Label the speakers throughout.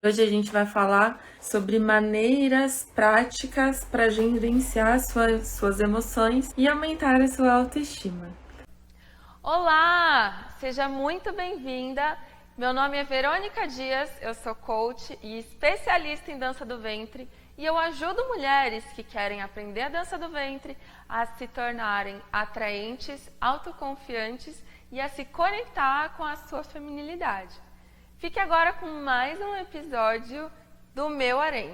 Speaker 1: Hoje a gente vai falar sobre maneiras práticas para gerenciar suas emoções e aumentar a sua autoestima.
Speaker 2: Olá, seja muito bem-vinda. Meu nome é Verônica Dias, eu sou coach e especialista em dança do ventre e eu ajudo mulheres que querem aprender a dança do ventre a se tornarem atraentes, autoconfiantes e a se conectar com a sua feminilidade. Fique agora com mais um episódio do meu harém.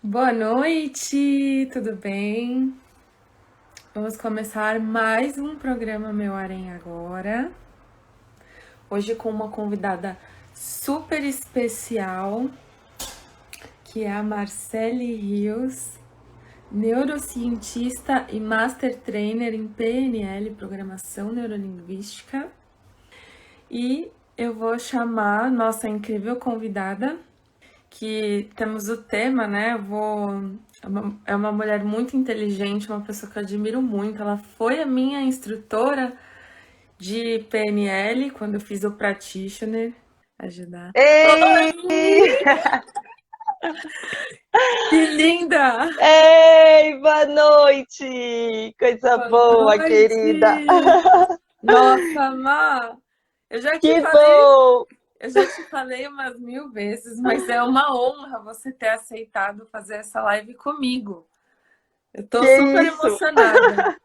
Speaker 1: Boa noite, tudo bem? Vamos começar mais um programa Meu Harém agora. Hoje com uma convidada super especial, que é a Marcele Rios, neurocientista e Master Trainer em PNL, Programação Neurolinguística. E eu vou chamar nossa incrível convidada, que temos o tema, né? É uma mulher muito inteligente, uma pessoa que eu admiro muito. Ela foi a minha instrutora de PNL quando eu fiz o Practitioner. Ajudar.
Speaker 3: Ei!
Speaker 1: Oi! Que linda!
Speaker 3: Ei, boa noite! Coisa
Speaker 1: Boa
Speaker 3: boa, querida!
Speaker 1: noite! Nossa, Má! Eu já te
Speaker 3: Que
Speaker 1: falei
Speaker 3: bom!
Speaker 1: Eu já te falei umas 1000 vezes, mas é uma honra você ter aceitado fazer essa live comigo. Eu tô
Speaker 3: Que
Speaker 1: super
Speaker 3: isso!
Speaker 1: emocionada.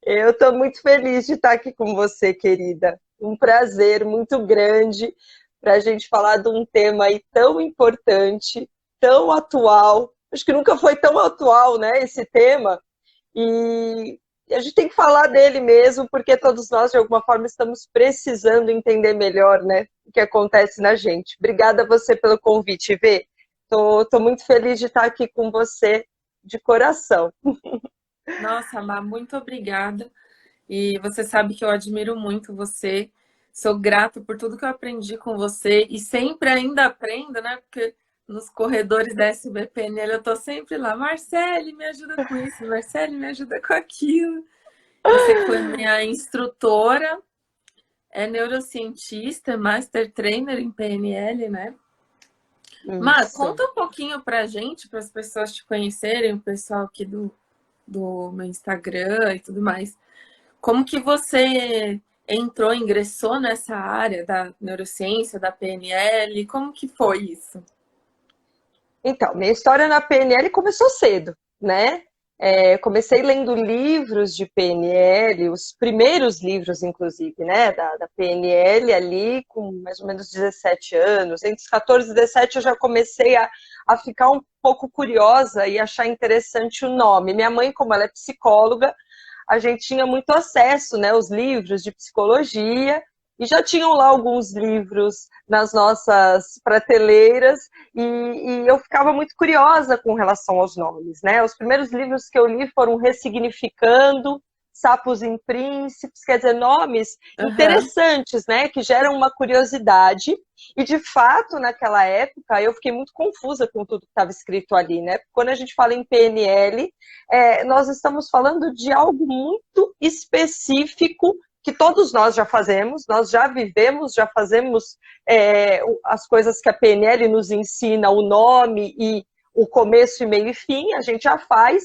Speaker 3: Eu estou muito feliz de estar aqui com você, querida. Um prazer muito grande para a gente falar de um tema aí tão importante, tão atual. Acho que nunca foi tão atual, né, esse tema. E a gente tem que falar dele mesmo, porque todos nós, de alguma forma, estamos precisando entender melhor, né, o que acontece na gente. Obrigada a você pelo convite, Vê. Tô muito feliz de estar aqui com você de coração.
Speaker 1: Nossa, Má, muito obrigada. E você sabe que eu admiro muito você. Sou grata por tudo que eu aprendi com você e sempre ainda aprendo, né? Porque nos corredores da SBPNL eu tô sempre lá. Marcele, me ajuda com isso. Marcele, me ajuda com aquilo. Você que foi minha instrutora, é neurocientista, Master Trainer em PNL, né? Má,
Speaker 3: Isso.
Speaker 1: conta um pouquinho pra gente, para as pessoas te conhecerem, o pessoal aqui do meu Instagram e tudo mais. Como que você entrou, ingressou nessa área da neurociência, da PNL? Como que foi isso?
Speaker 3: Então, minha história na PNL começou cedo, né? Comecei lendo livros de PNL, os primeiros livros, inclusive, né, da PNL ali com mais ou menos 17 anos. Entre os 14 e 17 eu já comecei a ficar um pouco curiosa e achar interessante o nome. Minha mãe, como ela é psicóloga, a gente tinha muito acesso, né, aos livros de psicologia, e já tinham lá alguns livros nas nossas prateleiras, e eu ficava muito curiosa com relação aos nomes, né? Os primeiros livros que eu li foram Ressignificando, Sapos em Príncipes, quer dizer, nomes
Speaker 1: Aham,
Speaker 3: interessantes, né? Que geram uma curiosidade. E, de fato, naquela época, eu fiquei muito confusa com tudo que estava escrito ali, né? Quando a gente fala em PNL, nós estamos falando de algo muito específico que todos nós já fazemos, nós já vivemos, já fazemos as coisas que a PNL nos ensina, o nome e o começo e meio e fim, a gente já faz,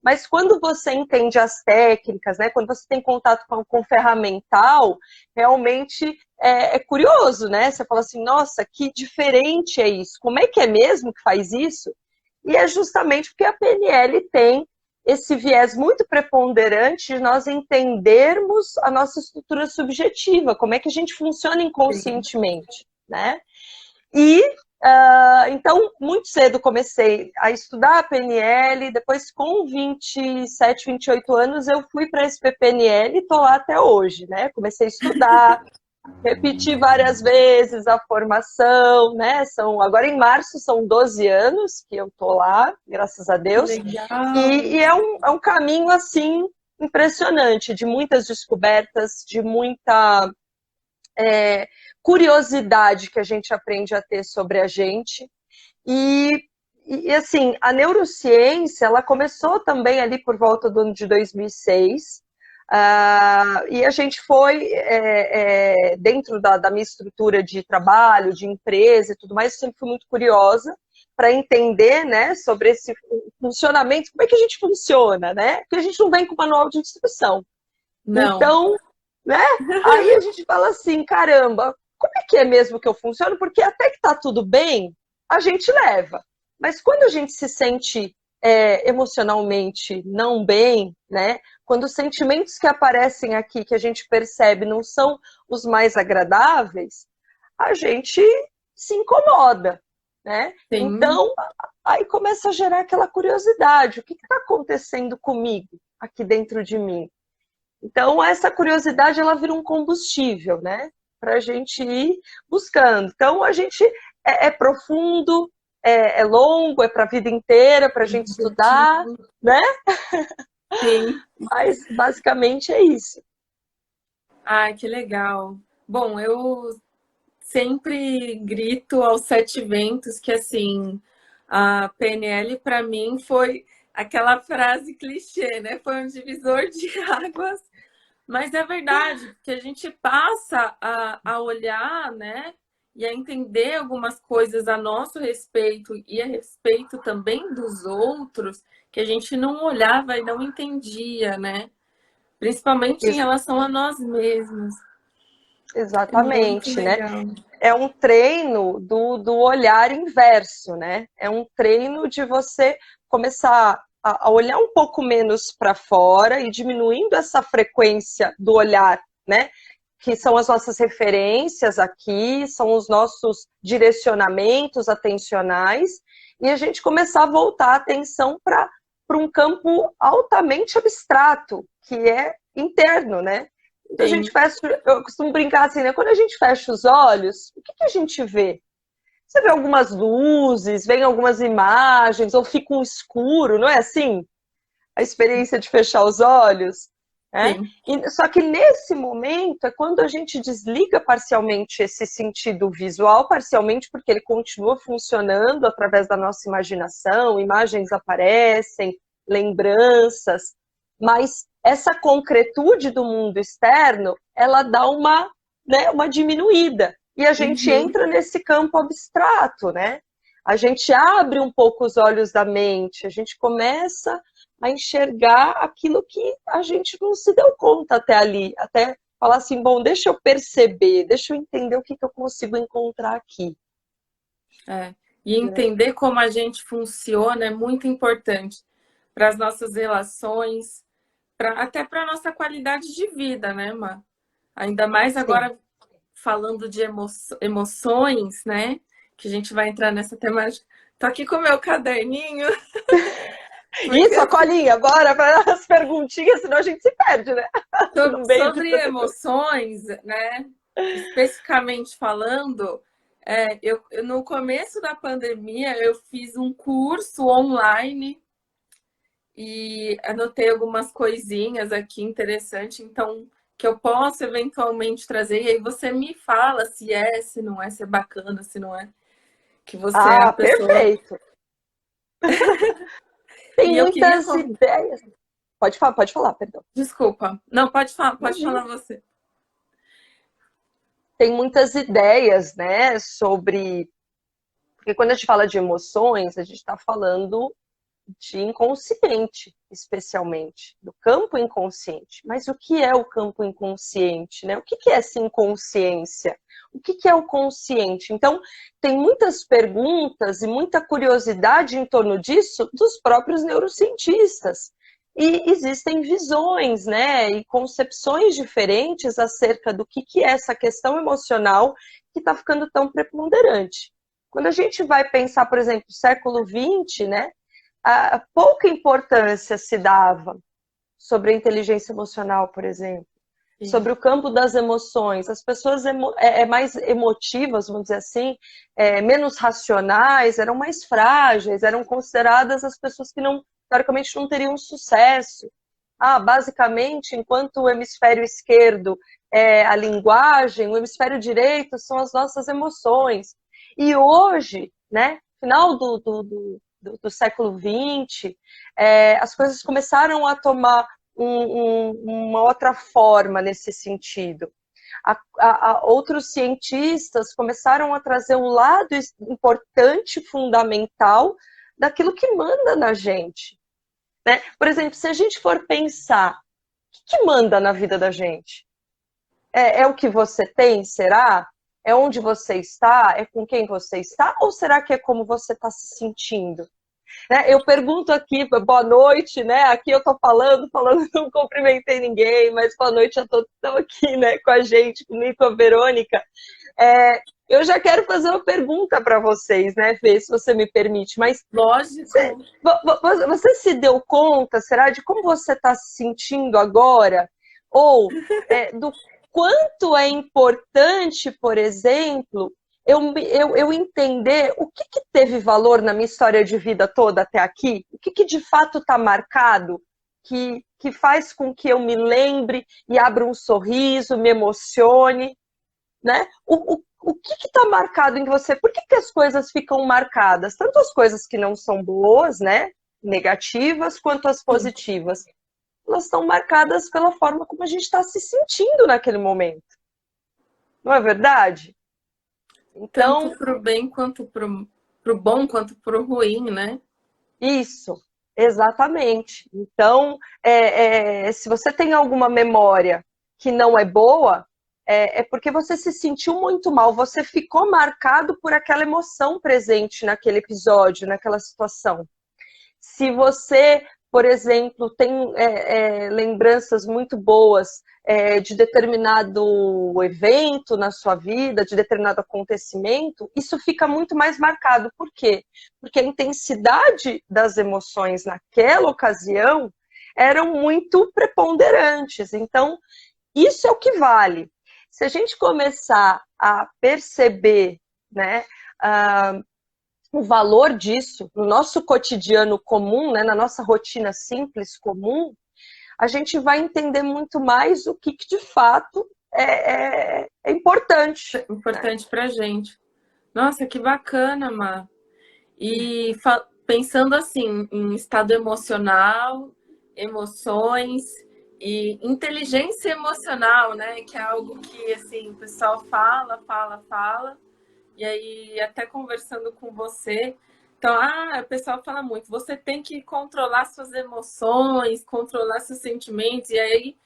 Speaker 3: mas quando você entende as técnicas, né, quando você tem contato com ferramental, realmente é curioso, né? Você fala assim, nossa, que diferente é isso, como é que é mesmo que faz isso? E é justamente porque a PNL tem esse viés muito preponderante de nós entendermos a nossa estrutura subjetiva, como é que a gente funciona
Speaker 1: sim.
Speaker 3: inconscientemente, né? E então, muito cedo comecei a estudar a PNL, depois com 27, 28 anos eu fui para a SPPNL e estou lá até hoje, né? Comecei a estudar, repeti várias vezes a formação, né? Agora em março são 12 anos que eu tô lá, graças a
Speaker 1: Que
Speaker 3: Deus.
Speaker 1: legal!
Speaker 3: E é um caminho assim impressionante, de muitas descobertas, de muita curiosidade que a gente aprende a ter sobre a gente. E, assim, a neurociência, ela começou também ali por volta do ano de 2006. E a gente foi, dentro da minha estrutura de trabalho, de empresa e tudo mais, eu sempre fui muito curiosa para entender, né, sobre esse funcionamento, como é que a gente funciona, né? Porque a gente não vem com manual de instrução.
Speaker 1: Não.
Speaker 3: Então, né, aí a gente fala assim, caramba, como é que é mesmo que eu funciono? Porque até que tá tudo bem, a gente leva. Mas quando a gente se sente emocionalmente não bem, né? Quando os sentimentos que aparecem aqui, que a gente percebe, não são os mais agradáveis, a gente se incomoda, né?
Speaker 1: Sim,
Speaker 3: Então, aí começa a gerar aquela curiosidade, o que está acontecendo comigo aqui dentro de mim? Então, essa curiosidade, ela vira um combustível, né? Para a gente ir buscando. Então, a gente é profundo, é longo, é para a vida inteira, para a gente estudar,
Speaker 1: divertido.
Speaker 3: né?
Speaker 1: Sim.
Speaker 3: Mas, basicamente, é isso.
Speaker 1: Ai, que legal. Bom, eu sempre grito aos sete ventos que, assim, a PNL para mim foi aquela frase clichê, né? Foi um divisor de águas. Mas é verdade, porque a gente passa a olhar, né? E a entender algumas coisas a nosso respeito e a respeito também dos outros, que a gente não olhava e não entendia, né? Principalmente em relação a nós mesmos. É muito
Speaker 3: Exatamente, né?
Speaker 1: legal.
Speaker 3: É um treino do olhar inverso, né? É um treino de você começar a olhar um pouco menos para fora e diminuindo essa frequência do olhar, né? Que são as nossas referências aqui, são os nossos direcionamentos atencionais, e a gente começar a voltar a atenção para um campo altamente abstrato, que é interno, né? Quando a gente
Speaker 1: Sim,
Speaker 3: fecha, eu costumo brincar assim, né? Quando a gente fecha os olhos, o que a gente vê? Você vê algumas luzes, vem algumas imagens, ou fica um escuro, não é assim? A experiência de fechar os olhos, né?
Speaker 1: sim.
Speaker 3: Só que nesse momento é quando a gente desliga parcialmente esse sentido visual, parcialmente porque ele continua funcionando através da nossa imaginação, imagens aparecem, lembranças, mas essa concretude do mundo externo, ela dá uma diminuída. E a gente
Speaker 1: Uhum.
Speaker 3: entra nesse campo abstrato, né? A gente abre um pouco os olhos da mente, a gente começa a enxergar aquilo que a gente não se deu conta até ali, até falar assim, bom, deixa eu perceber, deixa eu entender o que eu consigo encontrar aqui.
Speaker 1: É. E
Speaker 3: Né?
Speaker 1: entender como a gente funciona é muito importante para as nossas relações, até para a nossa qualidade de vida, né, Má? Ainda mais
Speaker 3: Sim.
Speaker 1: agora falando de emoções, né? Que a gente vai entrar nessa temática. Tô aqui com o meu caderninho, porque
Speaker 3: Isso, a
Speaker 1: assim,
Speaker 3: colinha, bora para as perguntinhas, senão a gente se perde, né? No meio de
Speaker 1: sobre
Speaker 3: tanta coisa.
Speaker 1: emoções, né? Especificamente falando, no começo da pandemia eu fiz um curso online e anotei algumas coisinhas aqui interessantes, então que eu posso eventualmente trazer, e aí você me fala se é, se não é, se é bacana, se não é, que você é a
Speaker 3: Ah,
Speaker 1: pessoa.
Speaker 3: perfeito. Tem
Speaker 1: E eu queria.
Speaker 3: muitas ideias. Pode falar, perdão.
Speaker 1: Desculpa. Não, pode
Speaker 3: Imagina.
Speaker 1: falar você.
Speaker 3: Tem muitas ideias, né, sobre. Porque quando a gente fala de emoções, a gente está falando de inconsciente, especialmente, do campo inconsciente. Mas o que é o campo inconsciente? Né? O que é essa inconsciência? O que é o consciente? Então, tem muitas perguntas e muita curiosidade em torno disso dos próprios neurocientistas. E existem visões, né, e concepções diferentes acerca do que é essa questão emocional que está ficando tão preponderante. Quando a gente vai pensar, por exemplo, século XX, né, a pouca importância se dava sobre a inteligência emocional, por exemplo,
Speaker 1: Sim.
Speaker 3: sobre o campo das emoções. As pessoas mais emotivas, vamos dizer assim, menos racionais, eram mais frágeis, eram consideradas as pessoas que não, teoricamente, não teriam sucesso. Basicamente, enquanto o hemisfério esquerdo é a linguagem, o hemisfério direito são as nossas emoções. E hoje, né, final do século XX, as coisas começaram a tomar uma outra forma nesse sentido. Outros cientistas começaram a trazer um lado importante, fundamental, daquilo que manda na gente. Né? Por exemplo, se a gente for pensar, o que manda na vida da gente? É o que você tem, será? É onde você está? É com quem você está? Ou será que é como você está se sentindo? Né? Eu pergunto aqui, boa noite, né? Aqui eu estou falando, não cumprimentei ninguém, mas boa noite a todos que estão aqui, né, com a gente, comigo, com a Verônica. Eu já quero fazer uma pergunta para vocês, né, Fê, se você me permite, mas...
Speaker 1: Lógico.
Speaker 3: Você se deu conta, será, de como você está se sentindo agora? Ou do quanto é importante, por exemplo, eu entender o que teve valor na minha história de vida toda até aqui, o que de fato está marcado, que faz com que eu me lembre e abra um sorriso, me emocione, né? O que está marcado em você? Por que as coisas ficam marcadas? Tanto as coisas que não são boas, né, negativas, quanto as positivas. Elas estão marcadas pela forma como a gente está se sentindo naquele momento. Não é verdade? Então,
Speaker 1: tanto para o bem quanto para o bom, quanto para o ruim, né?
Speaker 3: Isso, exatamente. Então, se você tem alguma memória que não é boa, é porque você se sentiu muito mal, você ficou marcado por aquela emoção presente naquele episódio, naquela situação. Se você, por exemplo, tem lembranças muito boas de determinado evento na sua vida, de determinado acontecimento, isso fica muito mais marcado. Por quê? Porque a intensidade das emoções naquela ocasião eram muito preponderantes. Então, isso é o que vale. Se a gente começar a perceber, né, o valor disso no nosso cotidiano comum, né, na nossa rotina simples, comum, a gente vai entender muito mais o que de fato é importante.
Speaker 1: É importante, né, para a gente. Nossa, que bacana, Má. E pensando assim, em estado emocional, emoções e inteligência emocional, né? Que é algo que assim, o pessoal fala. E aí, até conversando com você, então, o pessoal fala muito, você tem que controlar suas emoções, controlar seus sentimentos, e aí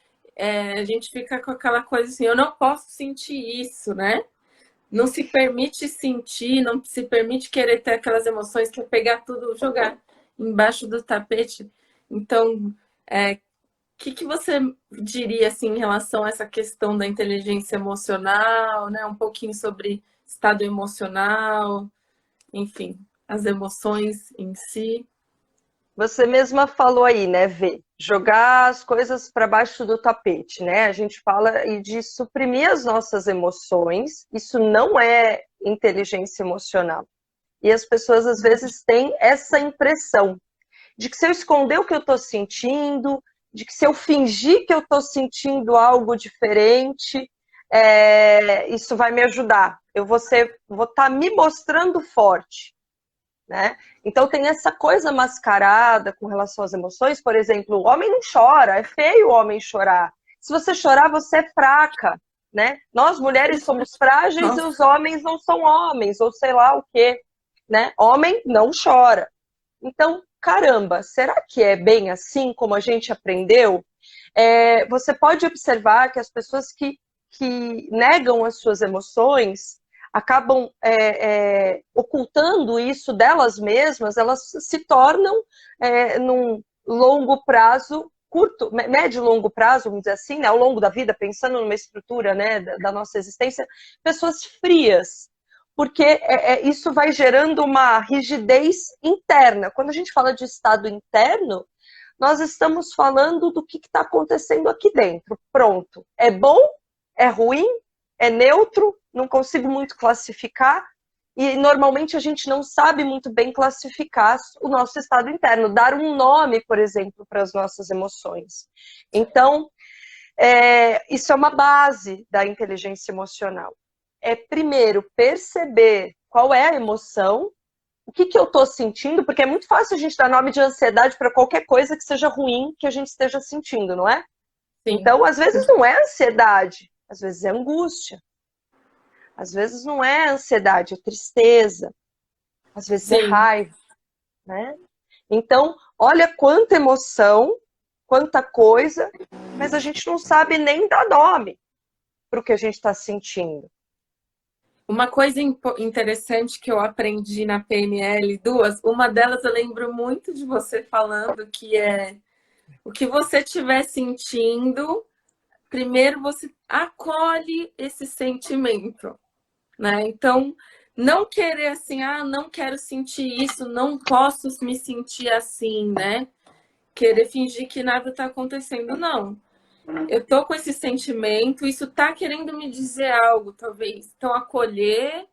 Speaker 1: a gente fica com aquela coisa assim, eu não posso sentir isso, né? Não se permite sentir, não se permite querer ter aquelas emoções, que é pegar tudo, jogar embaixo do tapete. Então, que você diria assim, em relação a essa questão da inteligência emocional, né? Um pouquinho sobre estado emocional, enfim, as emoções em si.
Speaker 3: Você mesma falou aí, né, Vê? Jogar as coisas para baixo do tapete, né? A gente fala de suprimir as nossas emoções, isso não é inteligência emocional. E as pessoas, às vezes, têm essa impressão de que se eu esconder o que eu estou sentindo, de que se eu fingir que eu estou sentindo algo diferente, isso vai me ajudar. Eu vou estar me mostrando forte. Né? Então tem essa coisa mascarada com relação às emoções, por exemplo, o homem não chora, é feio o homem chorar. Se você chorar, você é fraca, né? Nós mulheres somos frágeis e os homens não são homens, ou sei lá o quê, né? Homem não chora. Então, caramba, será que é bem assim como a gente aprendeu? Você pode observar que as pessoas que negam as suas emoções acabam ocultando isso delas mesmas, elas se tornam, num longo prazo, curto, médio e longo prazo, vamos dizer assim, né, ao longo da vida, pensando numa estrutura, né, da nossa existência, pessoas frias, porque isso vai gerando uma rigidez interna. Quando a gente fala de estado interno, nós estamos falando do que está acontecendo aqui dentro. Pronto. É bom? É ruim? É neutro? Não consigo muito classificar, e normalmente a gente não sabe muito bem classificar o nosso estado interno, dar um nome, por exemplo, para as nossas emoções. Então, isso é uma base da inteligência emocional. Primeiro, perceber qual é a emoção, o que que eu estou sentindo, porque é muito fácil a gente dar nome de ansiedade para qualquer coisa que seja ruim que a gente esteja sentindo, não é?
Speaker 1: Sim,
Speaker 3: Então, às vezes não é ansiedade, às vezes é angústia, às vezes não é ansiedade, é tristeza, às vezes é
Speaker 1: sim.
Speaker 3: raiva, né? Então, olha quanta emoção, quanta coisa, mas a gente não sabe nem dar nome para o que a gente está sentindo.
Speaker 1: Uma coisa interessante que eu aprendi na PNL, duas, uma delas eu lembro muito de você falando, que é o que você estiver sentindo, primeiro você acolhe esse sentimento, né? Então, não querer assim, ah, não quero sentir isso, não posso me sentir assim, né? Querer fingir que nada está acontecendo, não. Eu tô com esse sentimento, isso tá querendo me dizer algo, talvez. Então, acolher,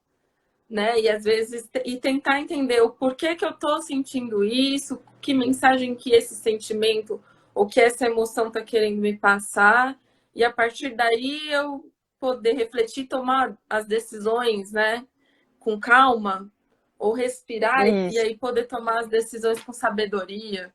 Speaker 1: né? E às vezes e tentar entender o porquê que eu tô sentindo isso, que mensagem que esse sentimento ou que essa emoção tá querendo me passar, e a partir daí eu poder refletir, tomar as decisões, né? Com calma, ou respirar e
Speaker 3: Isso.
Speaker 1: aí poder tomar as decisões com sabedoria.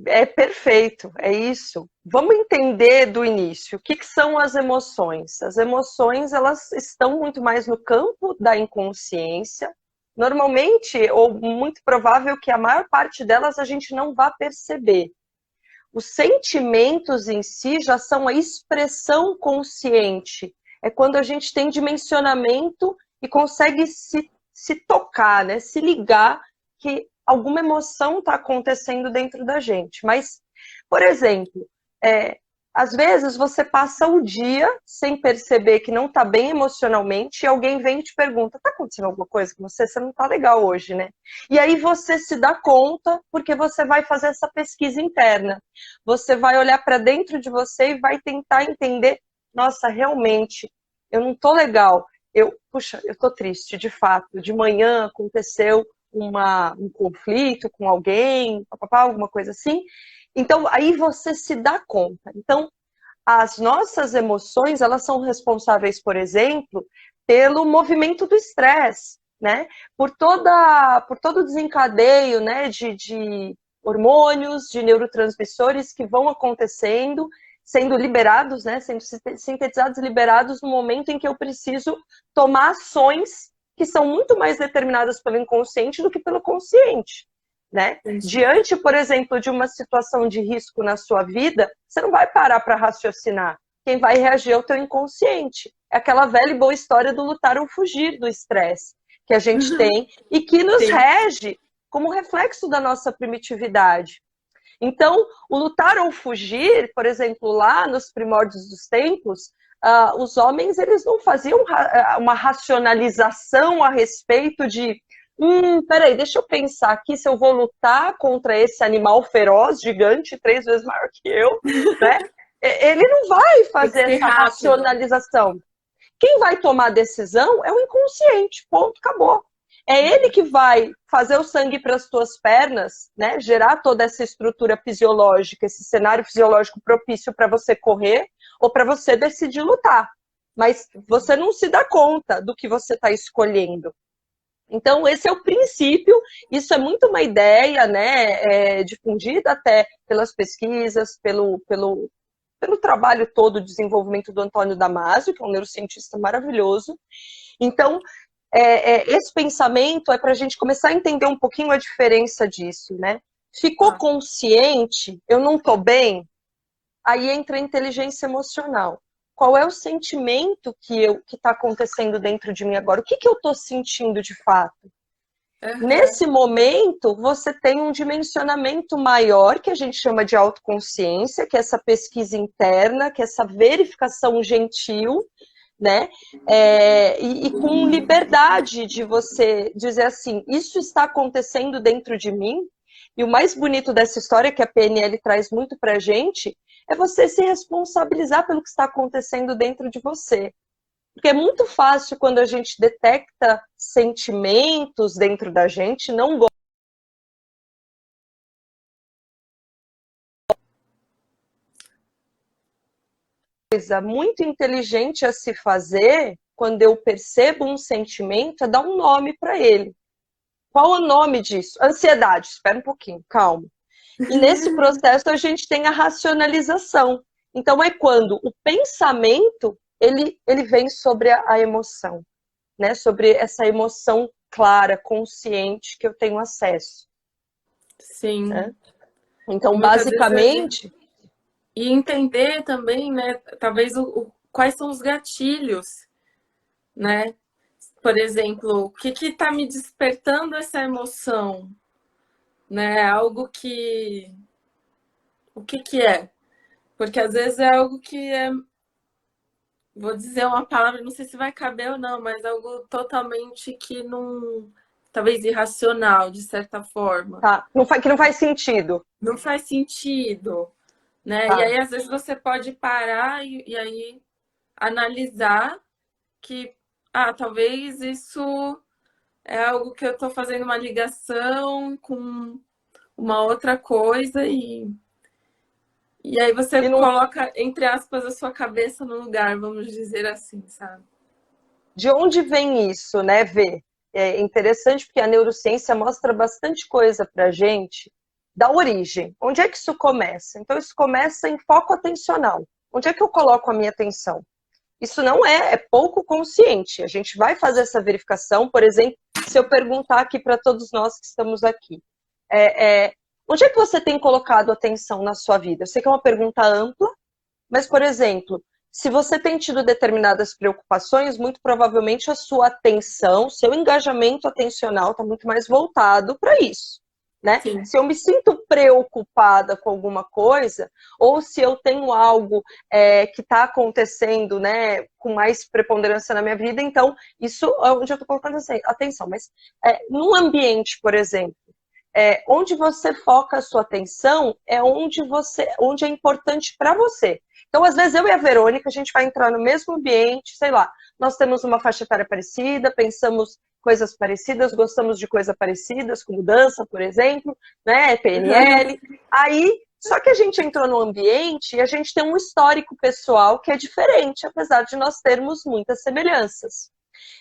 Speaker 3: É perfeito, é isso. Vamos entender do início. O que que são as emoções? As emoções, elas estão muito mais no campo da inconsciência. Normalmente, ou muito provável que a maior parte delas a gente não vá perceber. Os sentimentos em si já são a expressão consciente. É quando a gente tem dimensionamento e consegue se tocar, né? Se ligar que alguma emoção está acontecendo dentro da gente. Mas, por exemplo, às vezes você passa o dia sem perceber que não está bem emocionalmente e alguém vem e te pergunta, está acontecendo alguma coisa com você? Você não está legal hoje, né? E aí você se dá conta porque você vai fazer essa pesquisa interna. Você vai olhar para dentro de você e vai tentar entender, nossa, realmente, eu não estou legal. Puxa, eu estou triste, de fato. De manhã aconteceu um conflito com alguém, papapá, alguma coisa assim. Então, aí você se dá conta. Então, as nossas emoções, elas são responsáveis, por exemplo, pelo movimento do estresse, né? Por todo o desencadeio, né, de hormônios, de neurotransmissores que vão acontecendo, sendo liberados, né, sendo sintetizados e liberados no momento em que eu preciso tomar ações que são muito mais determinadas pelo inconsciente do que pelo consciente, né?
Speaker 1: Entendi.
Speaker 3: Diante, por exemplo, de uma situação de risco na sua vida, você não vai parar para raciocinar. Quem vai reagir é o teu inconsciente. É aquela velha e boa história do lutar ou fugir do estresse que a gente tem e que nos
Speaker 1: Sim.
Speaker 3: rege como reflexo da nossa primitividade. Então, o lutar ou fugir, por exemplo, lá nos primórdios dos tempos, os homens eles não faziam uma racionalização a respeito de peraí, deixa eu pensar aqui se eu vou lutar contra esse animal feroz, gigante, 3 vezes maior que eu, né? Ele não vai
Speaker 1: Tem que
Speaker 3: fazer
Speaker 1: ser
Speaker 3: essa
Speaker 1: rápido.
Speaker 3: racionalização. Quem vai tomar a decisão é o inconsciente, ponto, acabou. É ele que vai fazer o sangue para as tuas pernas, né? Gerar toda essa estrutura fisiológica, esse cenário fisiológico propício para você correr ou para você decidir lutar. Mas você não se dá conta do que você está escolhendo. Então, esse é o princípio, isso é muito uma ideia, né, difundida até pelas pesquisas, pelo trabalho todo de desenvolvimento do Antônio Damasio, que é um neurocientista maravilhoso. Então, esse pensamento é para a gente começar a entender um pouquinho a diferença disso, né? Ficou
Speaker 1: Tá.
Speaker 3: consciente, eu não estou bem, aí entra a inteligência emocional. Qual é o sentimento que está acontecendo dentro de mim agora? O que eu estou sentindo de fato?
Speaker 1: Uhum.
Speaker 3: Nesse momento, você tem um dimensionamento maior, que a gente chama de autoconsciência, que é essa pesquisa interna, que é essa verificação gentil, né? E com liberdade de você dizer assim, isso está acontecendo dentro de mim. E o mais bonito dessa história, que a PNL traz muito pra gente, é você se responsabilizar pelo que está acontecendo dentro de você. Porque é muito fácil quando a gente detecta sentimentos dentro da gente, não coisa muito inteligente a se fazer quando eu percebo um sentimento é dar um nome para ele. Qual é o nome disso? Ansiedade. Espera um pouquinho, calma. E nesse processo a gente tem a racionalização. Então é quando o pensamento ele vem sobre a emoção, né? Sobre essa emoção clara, consciente que eu tenho acesso.
Speaker 1: Sim.
Speaker 3: Né? Então,
Speaker 1: Muitas vezes
Speaker 3: basicamente...
Speaker 1: E entender também, né, talvez quais são os gatilhos, né? Por exemplo, o que está me despertando essa emoção? Né? Algo que... O que é? Porque às vezes é algo que é... Vou dizer uma palavra, não sei se vai caber ou não, mas algo totalmente que não... Talvez irracional, de certa forma.
Speaker 3: Tá, que não faz sentido.
Speaker 1: Não faz sentido, né?
Speaker 3: Tá.
Speaker 1: E aí, às vezes, você pode parar e aí analisar que, talvez isso é algo que eu estou fazendo uma ligação com uma outra coisa e aí você
Speaker 3: E não...
Speaker 1: coloca, entre aspas, a sua cabeça no lugar, vamos dizer assim, sabe?
Speaker 3: De onde vem isso, né, Vê? É interessante porque a neurociência mostra bastante coisa pra gente da origem. Onde é que isso começa? Então, isso começa em foco atencional. Onde é que eu coloco a minha atenção? Isso não é pouco consciente. A gente vai fazer essa verificação, por exemplo, se eu perguntar aqui para todos nós que estamos aqui. Onde é que você tem colocado atenção na sua vida? Eu sei que é uma pergunta ampla, mas, por exemplo, se você tem tido determinadas preocupações, muito provavelmente a sua atenção, seu engajamento atencional está muito mais voltado para isso. Né? Se eu me sinto preocupada com alguma coisa, ou se eu tenho algo que está acontecendo, né, com mais preponderância na minha vida, então isso é onde eu estou colocando atenção. Mas num ambiente, por exemplo, onde você foca a sua atenção é onde é importante para você. Então, às vezes, eu e a Verônica, a gente vai entrar no mesmo ambiente, sei lá, nós temos uma faixa etária parecida, pensamos coisas parecidas, gostamos de coisas parecidas, como dança, por exemplo, né, PNL. Aí, só que a gente entrou no ambiente e a gente tem um histórico pessoal que é diferente, apesar de nós termos muitas semelhanças.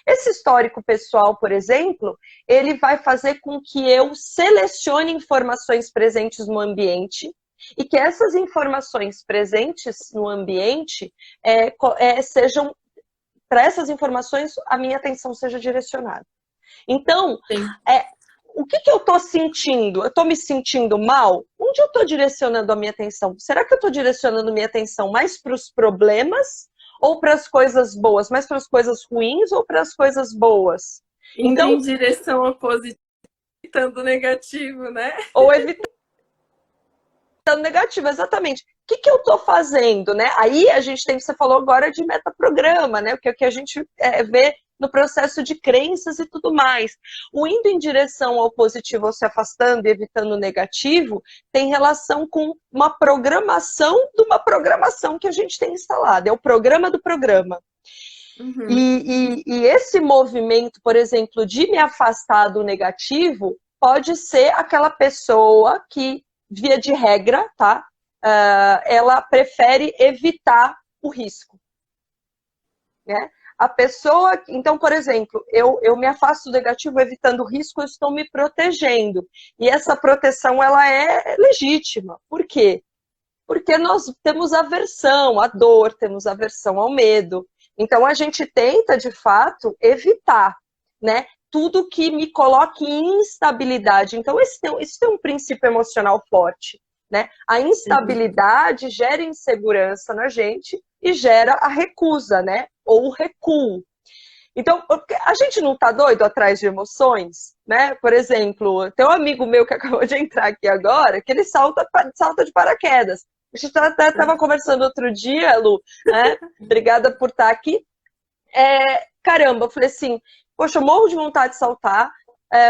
Speaker 3: Esse histórico pessoal, por exemplo, ele vai fazer com que eu selecione informações presentes no ambiente e que essas informações presentes no ambiente sejam, para essas informações, a minha atenção seja direcionada. Então, o que eu estou sentindo? Eu estou me sentindo mal? Onde eu estou direcionando a minha atenção? Será que eu estou direcionando minha atenção mais para os problemas ou para as coisas boas? Mais para as coisas ruins ou para as coisas boas?
Speaker 1: Então, em direção oposta, evitando negativo, né?
Speaker 3: Ou evitando negativo, exatamente. O que eu estou fazendo, né? Aí a gente tem, você falou agora de metaprograma, né? O que a gente vê no processo de crenças e tudo mais. O indo em direção ao positivo ou se afastando e evitando o negativo tem relação com uma programação de uma programação que a gente tem instalada. É o programa do programa.
Speaker 1: Uhum.
Speaker 3: E esse movimento, por exemplo, de me afastar do negativo, pode ser aquela pessoa que, via de regra, tá? Ela prefere evitar o risco. Né? A pessoa, então, por exemplo, eu me afasto do negativo evitando o risco, eu estou me protegendo. E essa proteção, ela é legítima. Por quê? Porque nós temos aversão à dor, temos aversão ao medo. Então, a gente tenta, de fato, evitar, né? Tudo que me coloque em instabilidade. Então, isso tem um princípio emocional forte. Né? A instabilidade gera insegurança na gente e gera a recusa, né? Ou o recuo. Então, a gente não tá doido atrás de emoções, né? Por exemplo, tem um amigo meu que acabou de entrar aqui agora, que ele salta de paraquedas. A gente até estava conversando outro dia, Lu, né? Obrigada por estar aqui. Caramba, eu falei assim, poxa, eu morro de vontade de saltar,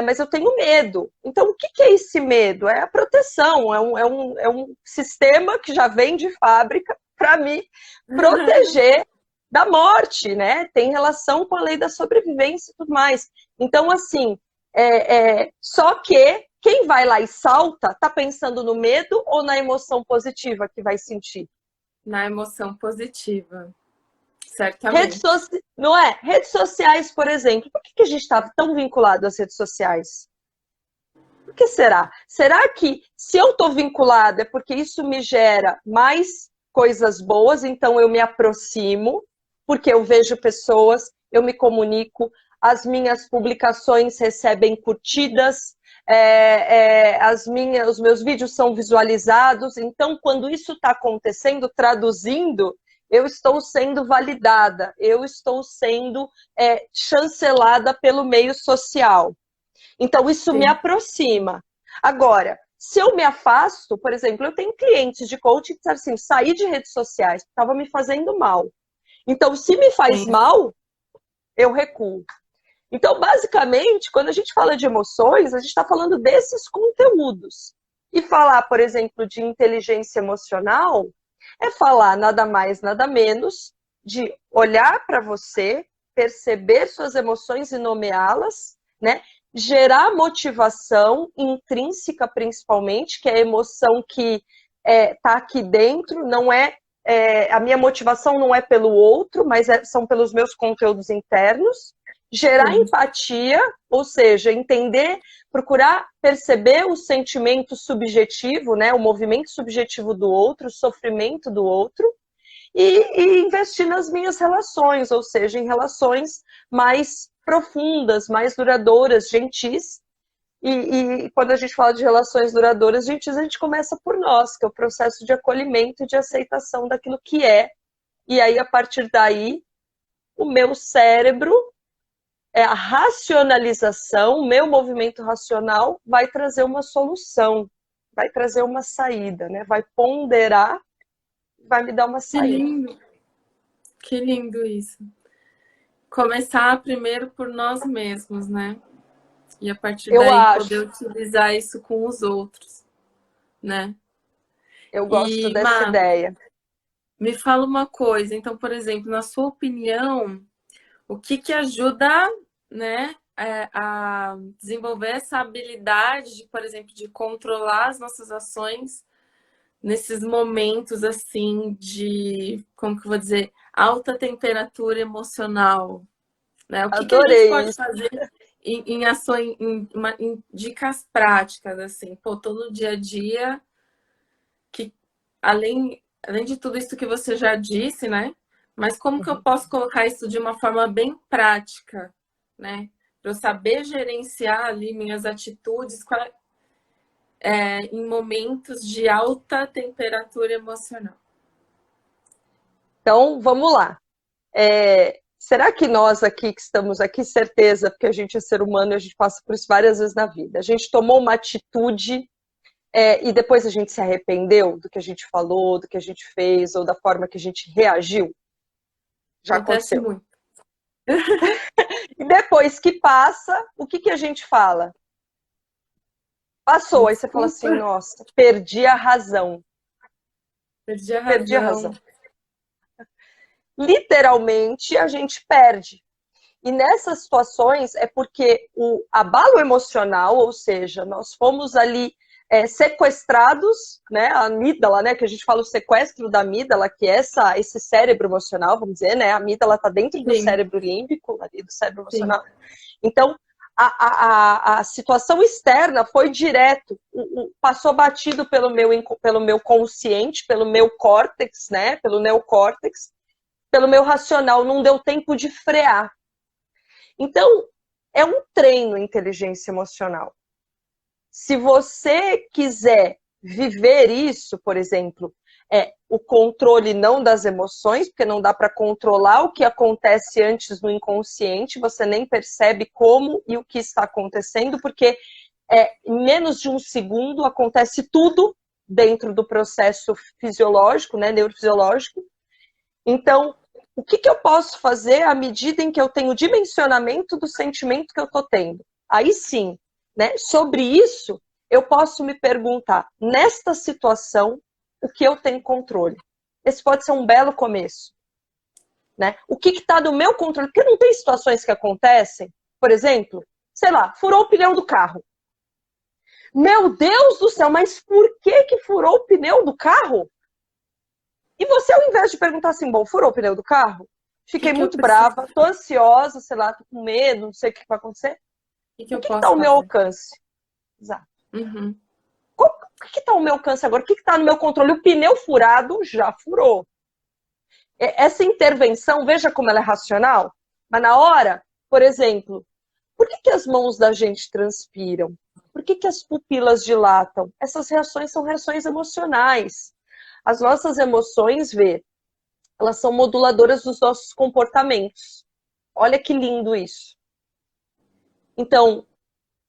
Speaker 3: mas eu tenho medo. Então, o que é esse medo? É a proteção, é um sistema que já vem de fábrica para me proteger da morte, né? Tem relação com a lei da sobrevivência e tudo mais. Então, assim, só que quem vai lá e salta, tá pensando no medo ou na emoção positiva que vai sentir?
Speaker 1: Na emoção positiva. Certamente.
Speaker 3: Não é? Redes sociais, por exemplo. Por que a gente está tão vinculado às redes sociais? que será? Será que se eu estou vinculada é porque isso me gera mais coisas boas, então eu me aproximo, porque eu vejo pessoas, eu me comunico, as minhas publicações recebem curtidas, os meus vídeos são visualizados, então quando isso está acontecendo, traduzindo, eu estou sendo validada, eu estou sendo chancelada pelo meio social. Então, isso me aproxima. Agora, se eu me afasto, por exemplo, eu tenho clientes de coaching que disseram assim, saí de redes sociais, estava me fazendo mal. Então, se me faz mal, eu recuo. Então, basicamente, quando a gente fala de emoções, a gente está falando desses conteúdos. E falar, por exemplo, de inteligência emocional é falar nada mais, nada menos de olhar para você, perceber suas emoções e nomeá-las, né? Gerar motivação intrínseca, principalmente, que é a emoção que está aqui dentro, não a minha motivação não é pelo outro, mas são pelos meus conteúdos internos. Gerar empatia, ou seja, entender, procurar perceber o sentimento subjetivo, né, o movimento subjetivo do outro, o sofrimento do outro, e investir nas minhas relações, ou seja, em relações mais profundas, mais duradouras, gentis. E quando a gente fala de relações duradouras, gentis, a gente começa por nós, que é o processo de acolhimento e de aceitação daquilo que é. E aí, a partir daí, o meu cérebro, a racionalização, o meu movimento racional vai trazer uma solução, vai trazer uma saída, né? Vai ponderar, vai me dar uma saída.
Speaker 1: Que lindo isso. Começar primeiro por nós mesmos, né? E a partir daí poder utilizar isso com os outros, né?
Speaker 3: Eu gosto dessa ideia.
Speaker 1: Me fala uma coisa, então, por exemplo, na sua opinião, o que ajuda, né, a desenvolver essa habilidade, de, por exemplo, de controlar as nossas ações nesses momentos, assim, de, como que eu vou dizer, alta temperatura emocional, né? O que a gente pode fazer em ações, em dicas práticas, assim? Pô, tô no dia a dia, que além de tudo isso que você já disse, né? Mas como que eu posso colocar isso de uma forma bem prática, né? Para eu saber gerenciar ali minhas atitudes em momentos de alta temperatura emocional.
Speaker 3: Então, vamos lá. Será que nós aqui, que estamos aqui, certeza, porque a gente é ser humano e a gente passa por isso várias vezes na vida, a gente tomou uma atitude e depois a gente se arrependeu do que a gente falou, do que a gente fez, ou da forma que a gente reagiu? Já aconteceu.
Speaker 1: Muito.
Speaker 3: E depois que passa, o que a gente fala? Passou, aí você fala assim, nossa, perdi a razão.
Speaker 1: Perdi a razão.
Speaker 3: Literalmente, a gente perde. E nessas situações é porque o abalo emocional, ou seja, nós fomos ali sequestrados, né, a amígdala, né, que a gente fala o sequestro da amígdala, que é esse cérebro emocional, vamos dizer, né, a amígdala está dentro do cérebro límbico, ali do cérebro emocional. Então, a situação externa foi direto, passou batido pelo meu consciente, pelo meu córtex, né, pelo neocórtex, pelo meu racional, não deu tempo de frear. Então, é um treino inteligência emocional. Se você quiser viver isso, por exemplo, o controle não das emoções, porque não dá para controlar o que acontece antes no inconsciente, você nem percebe como e o que está acontecendo, porque em menos de um segundo acontece tudo dentro do processo fisiológico, né, neurofisiológico. Então, o que eu posso fazer à medida em que eu tenho dimensionamento do sentimento que eu estou tendo? Aí sim, né? Sobre isso, eu posso me perguntar, nesta situação, o que eu tenho controle? Esse pode ser um belo começo. Né? O que está no meu controle? Porque não tem situações que acontecem, por exemplo, sei lá, furou o pneu do carro. Meu Deus do céu, mas por que furou o pneu do carro? E você, ao invés de perguntar assim, bom, furou o pneu do carro? Fiquei muito brava, tô ansiosa, sei lá, tô com medo, não sei o que vai acontecer. O que está ao meu alcance? Exato.
Speaker 1: Uhum.
Speaker 3: O que está o meu alcance agora? O que está no meu controle? O pneu furado já furou. Essa intervenção, veja como ela é racional, mas na hora, por exemplo, por que as mãos da gente transpiram? Por que as pupilas dilatam? Essas reações são reações emocionais. As nossas emoções, elas são moduladoras dos nossos comportamentos. Olha que lindo isso. Então,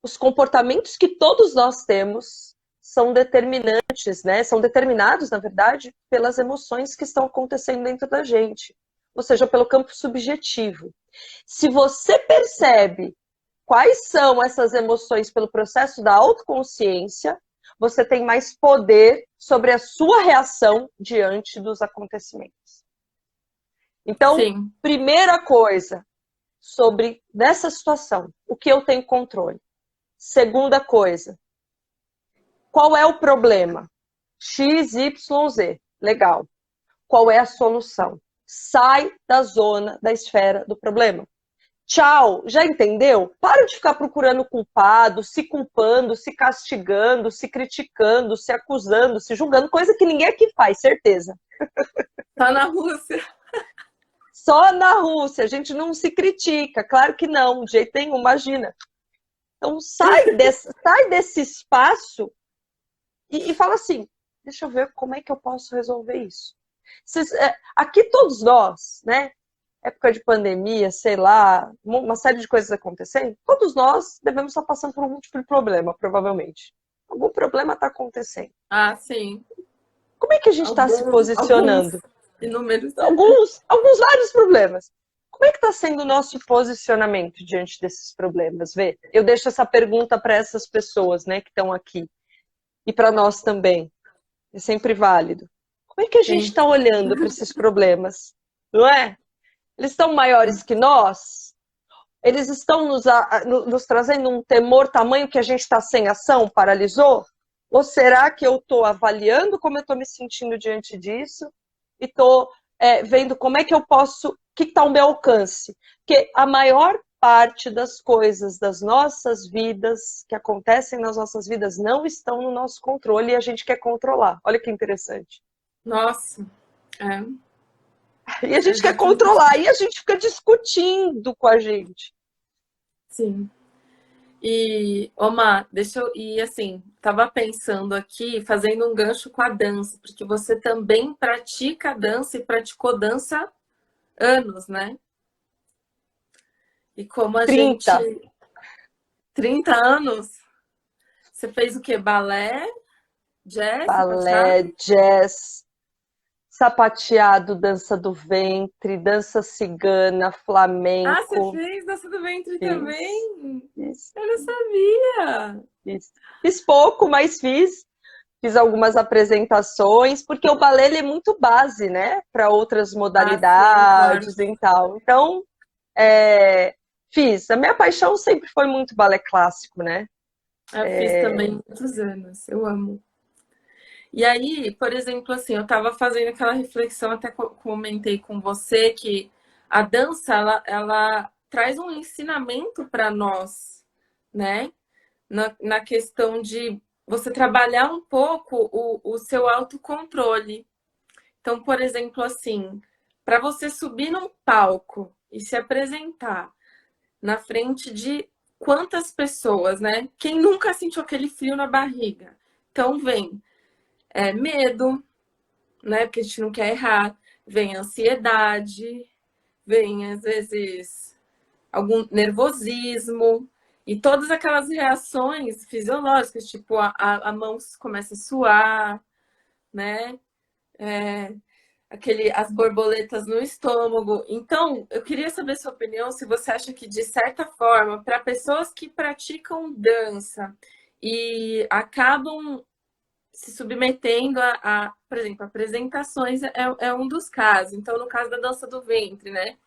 Speaker 3: os comportamentos que todos nós temos são determinantes, né? São determinados, na verdade, pelas emoções que estão acontecendo dentro da gente, ou seja, pelo campo subjetivo. Se você percebe quais são essas emoções pelo processo da autoconsciência, você tem mais poder sobre a sua reação diante dos acontecimentos. Então,
Speaker 1: Sim.
Speaker 3: primeira coisa sobre nessa situação, o que eu tenho controle. Segunda coisa, qual é o problema? X, Y, Z. Legal. Qual é a solução? Sai da zona, da esfera do problema. Tchau, já entendeu? Para de ficar procurando culpado, se culpando, se castigando, se criticando, se acusando, se julgando, coisa que ninguém aqui faz, certeza.
Speaker 1: Tá na Rússia.
Speaker 3: Só na Rússia, a gente não se critica, claro que não, de jeito nenhum, imagina. Então sai desse espaço e fala assim, deixa eu ver como é que eu posso resolver isso. Aqui todos nós, né? Época de pandemia, sei lá, uma série de coisas acontecendo, todos nós devemos estar passando por um tipo de problema, provavelmente. Algum problema está acontecendo.
Speaker 1: Ah, sim.
Speaker 3: Como é que a gente está se posicionando?
Speaker 1: Inúmeros.
Speaker 3: Alguns vários problemas. Como é que está sendo o nosso posicionamento diante desses problemas? Vê, eu deixo essa pergunta para essas pessoas, né, que estão aqui. E para nós também. É sempre válido. Como é que a gente está olhando para esses problemas? Não é? Eles estão maiores que nós? Eles estão nos trazendo um temor tamanho que a gente está sem ação, paralisou? Ou será que eu estou avaliando como eu estou me sentindo diante disso e estou vendo como é que eu posso, o que está ao meu alcance? Porque a maior parte das coisas das nossas vidas, que acontecem nas nossas vidas, não estão no nosso controle e a gente quer controlar. Olha que interessante.
Speaker 1: Nossa,
Speaker 3: E a gente quer controlar, e a gente fica discutindo com a gente.
Speaker 1: Sim. E, Omar, e assim, tava pensando aqui, fazendo um gancho com a dança, porque você também pratica dança e praticou dança há anos, né? E como a
Speaker 3: 30.
Speaker 1: gente... 30 anos? Você fez o quê? Balé? Jazz?
Speaker 3: Balé, jazz, sapateado, dança do ventre, dança cigana, flamenco.
Speaker 1: Ah, você fez dança do ventre também?
Speaker 3: Isso.
Speaker 1: Eu não sabia.
Speaker 3: Isso. Fiz pouco, mas fiz. Fiz algumas apresentações, porque o balé ele é muito base, né? Para outras modalidades
Speaker 1: sim, claro.
Speaker 3: e tal. Então, fiz. A minha paixão sempre foi muito balé clássico, né?
Speaker 1: Eu fiz também muitos anos. Eu amo. E aí, por exemplo, assim, eu estava fazendo aquela reflexão, até comentei com você, que a dança, ela traz um ensinamento para nós, né? Na questão de você trabalhar um pouco o seu autocontrole. Então, por exemplo, assim, para você subir num palco e se apresentar na frente de quantas pessoas, né? Quem nunca sentiu aquele frio na barriga? Então, vem medo, né? Porque a gente não quer errar. Vem ansiedade, vem, às vezes, algum nervosismo e todas aquelas reações fisiológicas, tipo a mão começa a suar, né? As borboletas no estômago. Então, eu queria saber sua opinião, se você acha que, de certa forma, para pessoas que praticam dança e acabam se submetendo por exemplo, apresentações é um dos casos. Então, no caso da dança do ventre, né?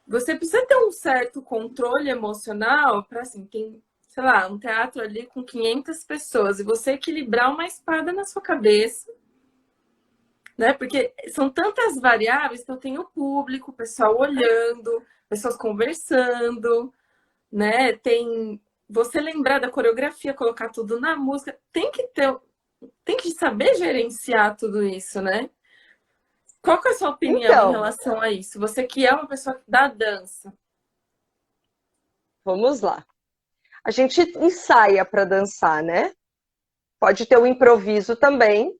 Speaker 1: Você precisa ter um certo controle emocional para, assim, tem, sei lá, um teatro ali com 500 pessoas e você equilibrar uma espada na sua cabeça, né? Porque são tantas variáveis, então tem o público, o pessoal olhando, pessoas conversando, né? Tem você lembrar da coreografia, colocar tudo na música, tem que saber gerenciar tudo isso, né? Qual que é a sua opinião em
Speaker 3: Então,
Speaker 1: relação a isso? Você que é uma pessoa da dança.
Speaker 3: vamos lá. A gente ensaia para dançar, né? Pode ter o improviso também,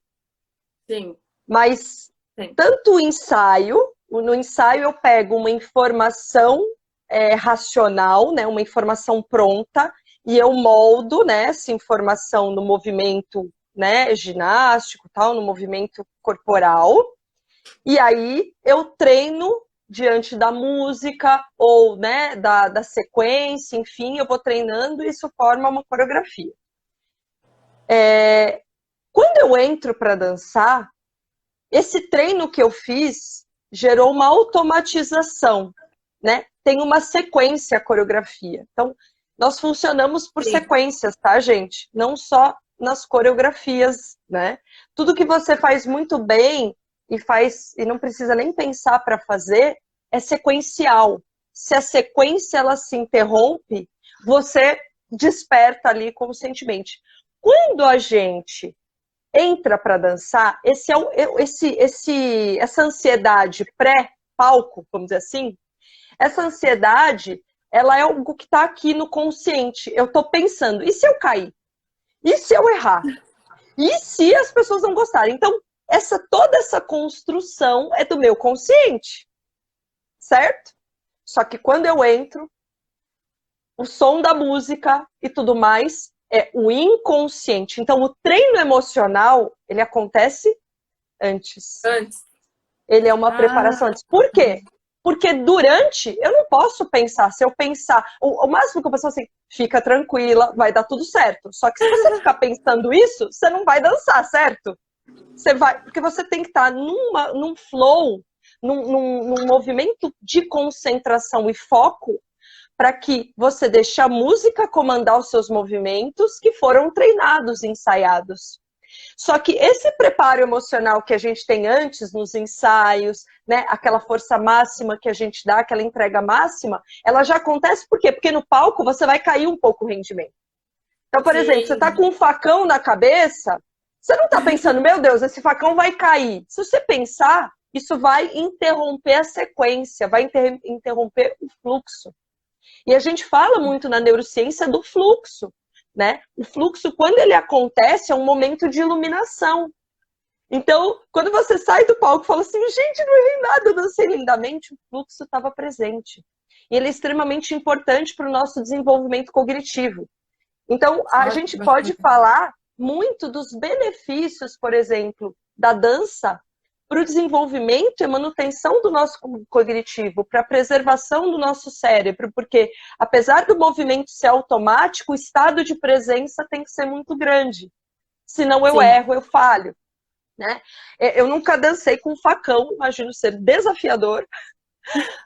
Speaker 1: Sim,
Speaker 3: mas
Speaker 1: sim.
Speaker 3: tanto o ensaio, no ensaio eu pego uma informação racional, né, uma informação pronta, e eu moldo, né, essa informação no movimento, né, ginástico, tal, no movimento corporal, e aí eu treino diante da música ou, né, da sequência, enfim, eu vou treinando e isso forma uma coreografia. Quando eu entro para dançar, esse treino que eu fiz gerou uma automatização, né? Tem uma sequência a coreografia. Então, nós funcionamos por
Speaker 1: Sim.
Speaker 3: sequências, tá, gente? Não só nas coreografias, né? Tudo que você faz muito bem e não precisa nem pensar para fazer é sequencial. Se a sequência ela se interrompe, você desperta ali conscientemente. Quando a gente entra para dançar, essa ansiedade pré-palco, vamos dizer assim, essa ansiedade, ela é algo que está aqui no consciente. Eu estou pensando, e se eu cair? E se eu errar? E se as pessoas não gostarem? Então, toda essa construção é do meu consciente, certo? Só que quando eu entro, o som da música e tudo mais é o inconsciente. Então, o treino emocional, ele acontece antes.
Speaker 1: Antes.
Speaker 3: Ele é uma
Speaker 1: Ah,
Speaker 3: preparação antes. Por quê? Porque durante, eu não posso pensar. Se eu pensar, o máximo que eu penso é assim, fica tranquila, vai dar tudo certo. Só que se você ficar pensando isso, você não vai dançar, certo? Você vai, porque você tem que estar num flow, num movimento de concentração e foco para que você deixe a música comandar os seus movimentos que foram treinados, ensaiados. Só que esse preparo emocional que a gente tem antes nos ensaios, né, aquela força máxima que a gente dá, aquela entrega máxima, ela já acontece por quê? Porque no palco você vai cair um pouco o rendimento. Então, por exemplo, você está
Speaker 1: sim.
Speaker 3: com um facão na cabeça, você não está pensando, meu Deus, esse facão vai cair. Se você pensar, isso vai interromper a sequência, vai interromper o fluxo. E a gente fala muito na neurociência do fluxo, né? O fluxo, quando ele acontece, é um momento de iluminação. Então, quando você sai do palco e fala assim, gente, não errei nada, eu dancei lindamente, o fluxo estava presente. E ele é extremamente importante para o nosso desenvolvimento cognitivo. Então, a
Speaker 1: Olha que
Speaker 3: gente pode
Speaker 1: bacana.
Speaker 3: falar muito dos benefícios, por exemplo, da dança para o desenvolvimento e manutenção do nosso cognitivo, para a preservação do nosso cérebro, porque apesar do movimento ser automático, o estado de presença tem que ser muito grande. Senão eu
Speaker 1: Sim.
Speaker 3: erro, eu falho. Né? Eu nunca dancei com facão, imagino ser desafiador,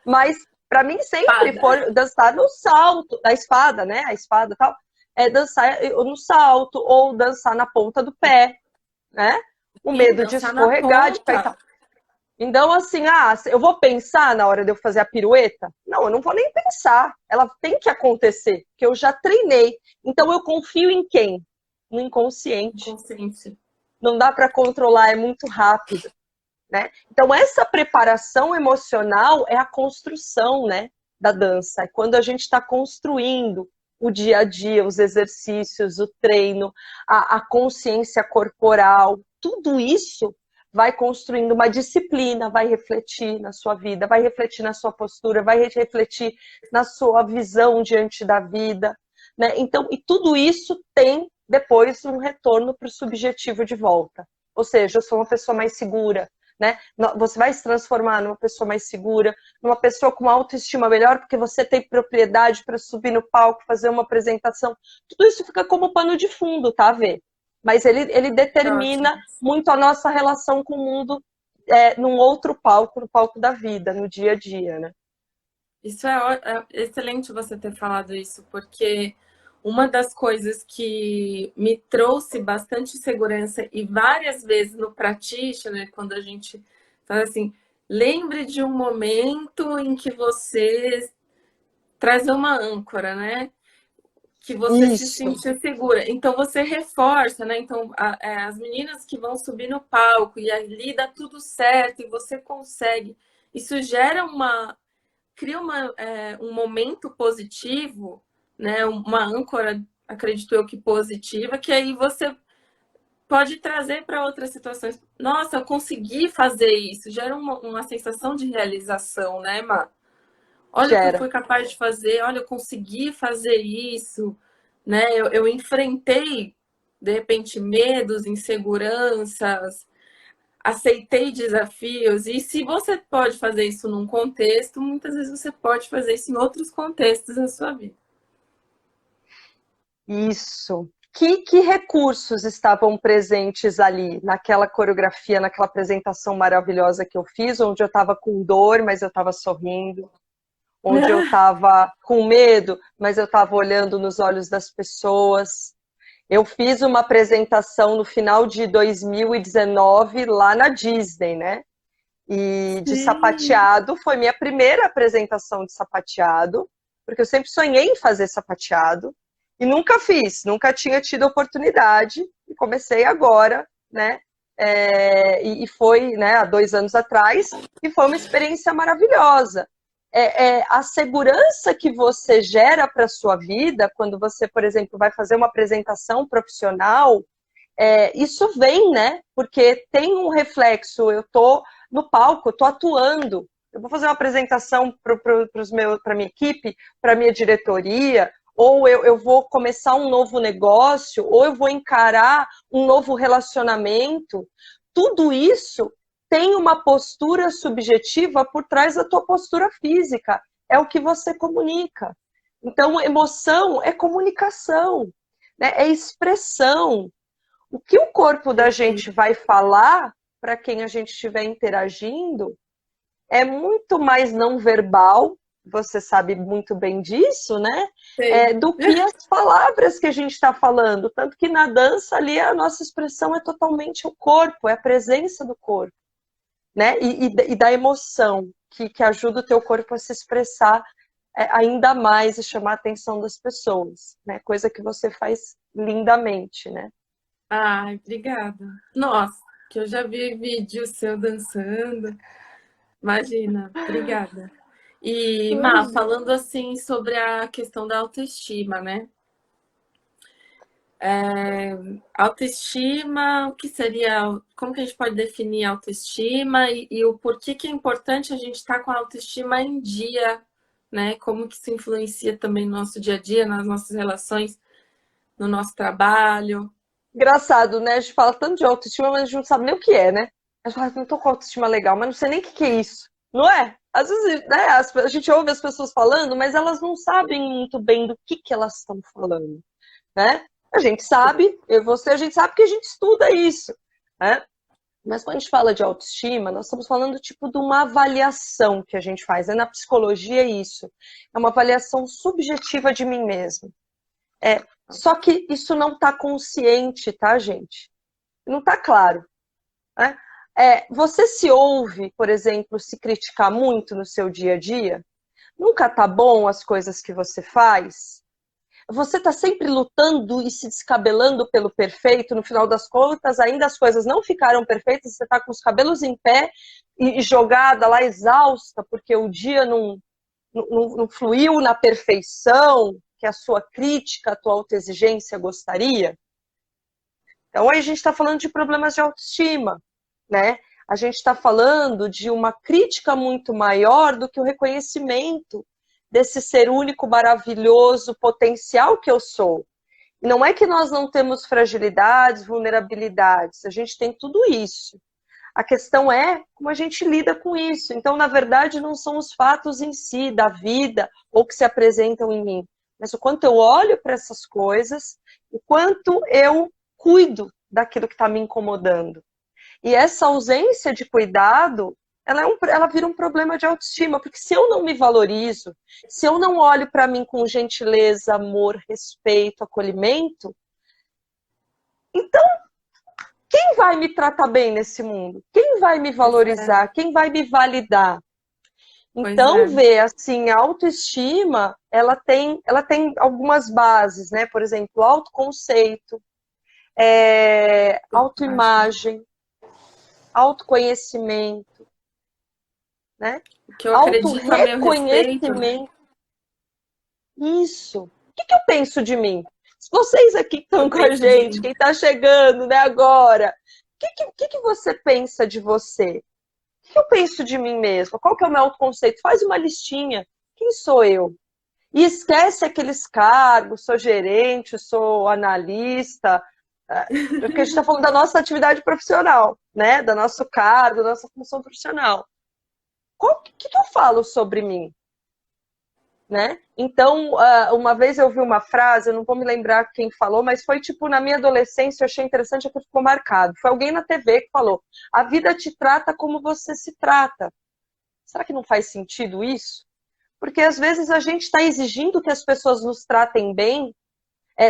Speaker 3: mas para mim sempre
Speaker 1: Espada.
Speaker 3: foi dançar no salto, da espada, né? A espada e tal, é dançar no salto ou dançar na ponta do pé, né? O
Speaker 1: Sim,
Speaker 3: medo de
Speaker 1: dançar na
Speaker 3: escorregar, de cair e tal.
Speaker 1: ponta.
Speaker 3: Então, assim, eu vou pensar na hora de eu fazer a pirueta? Não, eu não vou nem pensar. Ela tem que acontecer, porque eu já treinei. Então, eu confio em quem? No inconsciente.
Speaker 1: Inconsciente.
Speaker 3: Não dá para controlar, é muito rápido. Né? Então, essa preparação emocional é a construção, né, da dança. É quando a gente está construindo o dia a dia, os exercícios, o treino, a consciência corporal, tudo isso vai construindo uma disciplina, vai refletir na sua vida, vai refletir na sua postura, vai refletir na sua visão diante da vida. Né? Então, e tudo isso tem depois um retorno para o subjetivo de volta. Ou seja, eu sou uma pessoa mais segura, né? Você vai se transformar numa pessoa mais segura, numa pessoa com uma autoestima melhor, porque você tem propriedade para subir no palco, fazer uma apresentação. Tudo isso fica como pano de fundo, tá, Vê? Mas ele
Speaker 1: Ótimo.
Speaker 3: determina muito a nossa relação com o mundo num outro palco, no palco da vida, no dia a dia, né?
Speaker 1: Isso é excelente você ter falado isso, porque uma das coisas que me trouxe bastante segurança e várias vezes no practitioner, quando a gente fala assim, lembre de um momento em que você traz uma âncora, né? que você se
Speaker 3: Isso,
Speaker 1: sentir segura. Então você reforça, né? Então as meninas que vão subir no palco e ali dá tudo certo e você consegue. Isso gera cria um momento positivo, né? Uma âncora, acredito eu que positiva, que aí você pode trazer para outras situações. Nossa, eu consegui fazer isso. Gera uma sensação de realização, né, Má? Olha o que eu
Speaker 3: gera.
Speaker 1: fui capaz de fazer, olha, eu consegui fazer isso, né? Eu enfrentei, de repente, medos, inseguranças, aceitei desafios. E se você pode fazer isso num contexto, muitas vezes você pode fazer isso em outros contextos da sua vida.
Speaker 3: Isso. Que recursos estavam presentes ali, naquela coreografia, naquela apresentação maravilhosa que eu fiz, onde eu estava com dor, mas eu estava sorrindo, onde eu estava com medo, mas eu estava olhando nos olhos das pessoas. Eu fiz uma apresentação no final de 2019 lá na Disney, né? E de
Speaker 1: Sim.
Speaker 3: sapateado, foi minha primeira apresentação de sapateado, porque eu sempre sonhei em fazer sapateado e nunca fiz, nunca tinha tido oportunidade e comecei agora, né? E foi, né, há 2 anos atrás e foi uma experiência maravilhosa. A segurança que você gera para a sua vida quando você, por exemplo, vai fazer uma apresentação profissional, isso vem, né? Porque tem um reflexo. Eu tô no palco, eu tô atuando. Eu vou fazer uma apresentação para minha equipe, para minha diretoria, ou eu vou começar um novo negócio, ou eu vou encarar um novo relacionamento. Tudo isso tem uma postura subjetiva por trás da tua postura física. É o que você comunica. Então, emoção é comunicação, né? É expressão. O que o corpo da gente vai falar para quem a gente estiver interagindo é muito mais não verbal, você sabe muito bem disso, né?
Speaker 1: Sei.
Speaker 3: Do que as palavras que a gente está falando. Tanto que na dança ali a nossa expressão é totalmente o corpo, é a presença do corpo, né? E da emoção, que ajuda o teu corpo a se expressar ainda mais e chamar a atenção das pessoas, né? Coisa que você faz lindamente, né?
Speaker 1: Ai, obrigada. Nossa, que eu já vi vídeo seu dançando. Imagina, obrigada. E, Má, falando assim sobre a questão da autoestima, né? Autoestima, o que seria, como que a gente pode definir autoestima e o porquê que é importante a gente estar com a autoestima em dia, né? Como que isso influencia também no nosso dia a dia, nas nossas relações, no nosso trabalho.
Speaker 3: Engraçado, né? A gente fala tanto de autoestima, mas a gente não sabe nem o que é, né? A gente fala, não tô com autoestima legal, mas não sei nem o que é isso. Não é? Às vezes, né, a gente ouve as pessoas falando, mas elas não sabem muito bem do que elas estão falando, né? A gente sabe, eu e você, a gente sabe que a gente estuda isso, né? Mas quando a gente fala de autoestima, nós estamos falando tipo de uma avaliação que a gente faz. Né? Na psicologia é isso. É uma avaliação subjetiva de mim mesmo. Só que isso não está consciente, tá, gente? Não está claro. Né? Você se ouve, por exemplo, se criticar muito no seu dia a dia? Nunca tá bom as coisas que você faz? Você está sempre lutando e se descabelando pelo perfeito, no final das contas, ainda as coisas não ficaram perfeitas, você está com os cabelos em pé e jogada lá exausta, porque o dia não fluiu na perfeição que a sua crítica, a tua autoexigência gostaria. Então, aí a gente está falando de problemas de autoestima, né? A gente está falando de uma crítica muito maior do que o reconhecimento desse ser único, maravilhoso, potencial que eu sou. Não é que nós não temos fragilidades, vulnerabilidades, a gente tem tudo isso. A questão é como a gente lida com isso. Então, na verdade, não são os fatos em si, da vida, ou que se apresentam em mim, mas o quanto eu olho para essas coisas, o quanto eu cuido daquilo que está me incomodando. E essa ausência de cuidado, ela vira um problema de autoestima, porque se eu não me valorizo, se eu não olho para mim com gentileza, amor, respeito, acolhimento, então quem vai me tratar bem nesse mundo? Quem vai me valorizar? Quem vai me validar?
Speaker 1: Pois
Speaker 3: Então,
Speaker 1: é.
Speaker 3: ver assim, a autoestima, ela tem algumas bases, né? Por exemplo, autoconceito,
Speaker 1: Eu acho.
Speaker 3: autoimagem, autoconhecimento, né?
Speaker 1: O que eu acredito a meu respeito, né?
Speaker 3: Autorreconhecimento. Isso. O que eu penso de mim? Vocês aqui que
Speaker 1: Eu
Speaker 3: estão com a
Speaker 1: penso de
Speaker 3: gente,
Speaker 1: mim.
Speaker 3: quem está chegando, né, agora, o que você pensa de você? O que eu penso de mim mesma? Qual que é o meu autoconceito? Faz uma listinha. Quem sou eu? E esquece aqueles cargos, sou gerente, sou analista, porque a gente está falando da nossa atividade profissional, né? Do nosso cargo, da nossa função profissional. O que eu falo sobre mim? Né? Então, uma vez eu vi uma frase, eu não vou me lembrar quem falou, mas foi tipo, na minha adolescência, eu achei interessante, que ficou marcado. Foi alguém na TV que falou: a vida te trata como você se trata. Será que não faz sentido isso? Porque às vezes a gente está exigindo que as pessoas nos tratem bem,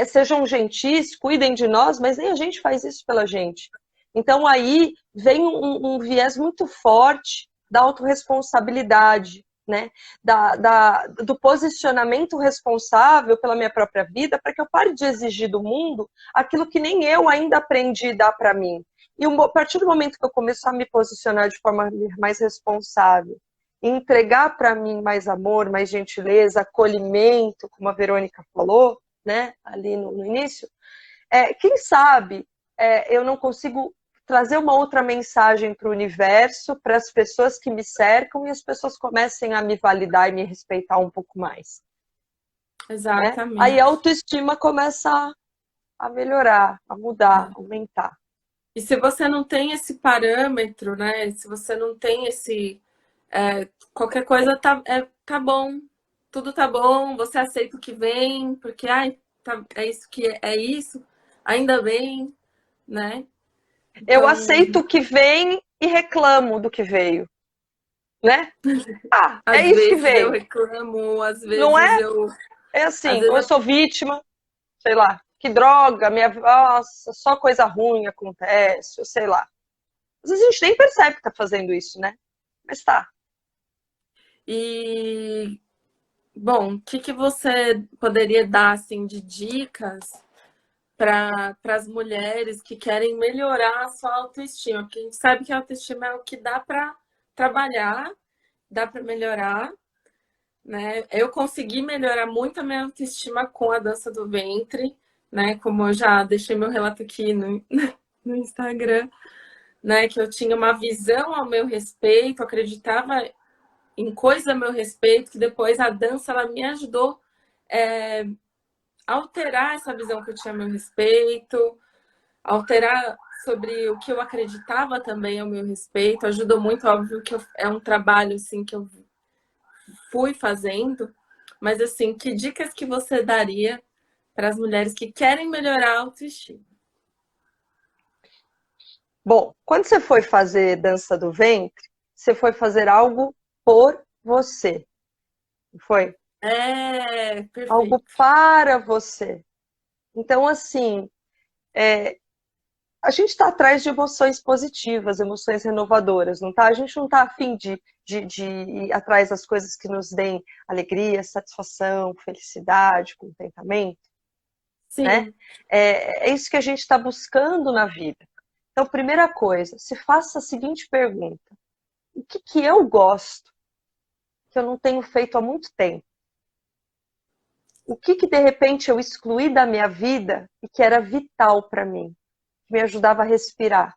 Speaker 3: sejam gentis, cuidem de nós, mas nem a gente faz isso pela gente. Então aí vem um viés muito forte da autorresponsabilidade, né? Do posicionamento responsável pela minha própria vida, para que eu pare de exigir do mundo aquilo que nem eu ainda aprendi a dar para mim. E a partir do momento que eu começo a me posicionar de forma mais responsável, e entregar para mim mais amor, mais gentileza, acolhimento, como a Verônica falou, né, ali no início, quem sabe eu não consigo trazer uma outra mensagem para o universo, para as pessoas que me cercam, e as pessoas comecem a me validar e me respeitar um pouco mais. Né? Aí a
Speaker 1: Exatamente.
Speaker 3: autoestima começa a melhorar, a mudar, a aumentar.
Speaker 1: E se você não tem esse parâmetro, né? Se você não tem esse. Qualquer coisa tá bom. Tudo tá bom, você aceita o que vem, porque ai, é isso que é isso, ainda bem, né?
Speaker 3: Eu
Speaker 1: Então,
Speaker 3: aceito o que vem e reclamo do que veio. Né? É
Speaker 1: às
Speaker 3: isso que
Speaker 1: vezes eu
Speaker 3: veio.
Speaker 1: reclamo, às
Speaker 3: Não
Speaker 1: vezes
Speaker 3: é?
Speaker 1: eu.
Speaker 3: É
Speaker 1: Às
Speaker 3: assim, ou
Speaker 1: vezes
Speaker 3: eu sou vítima, sei lá, que droga, nossa, só coisa ruim acontece, ou sei lá. Às vezes a gente nem percebe que tá fazendo isso, né? Mas tá.
Speaker 1: E bom, o que você poderia dar assim de dicas para as mulheres que querem melhorar a sua autoestima? Porque a gente sabe que a autoestima é o que dá para trabalhar, dá para melhorar, né? Eu consegui melhorar muito a minha autoestima com a dança do ventre, né? Como eu já deixei meu relato aqui no Instagram, né? Que eu tinha uma visão ao meu respeito, acreditava em coisas a meu respeito, que depois a dança ela me ajudou a alterar essa visão que eu tinha a meu respeito, alterar sobre o que eu acreditava também ao meu respeito. Ajudou muito, óbvio que é um trabalho assim que eu fui fazendo, mas assim, que dicas que você daria para as mulheres que querem melhorar a autoestima?
Speaker 3: Bom, quando você foi fazer dança do ventre, você foi fazer algo por você. Não foi? Algo
Speaker 1: Perfeito.
Speaker 3: para você. Então, assim, a gente está atrás de emoções positivas, emoções renovadoras, não tá? A gente não está afim de ir atrás das coisas que nos deem alegria, satisfação, felicidade, contentamento, né?
Speaker 1: Sim,
Speaker 3: É isso que a gente está buscando na vida. Então, primeira coisa, se faça a seguinte pergunta: o que eu gosto que eu não tenho feito há muito tempo? O que de repente eu excluí da minha vida e que era vital para mim, que me ajudava a respirar?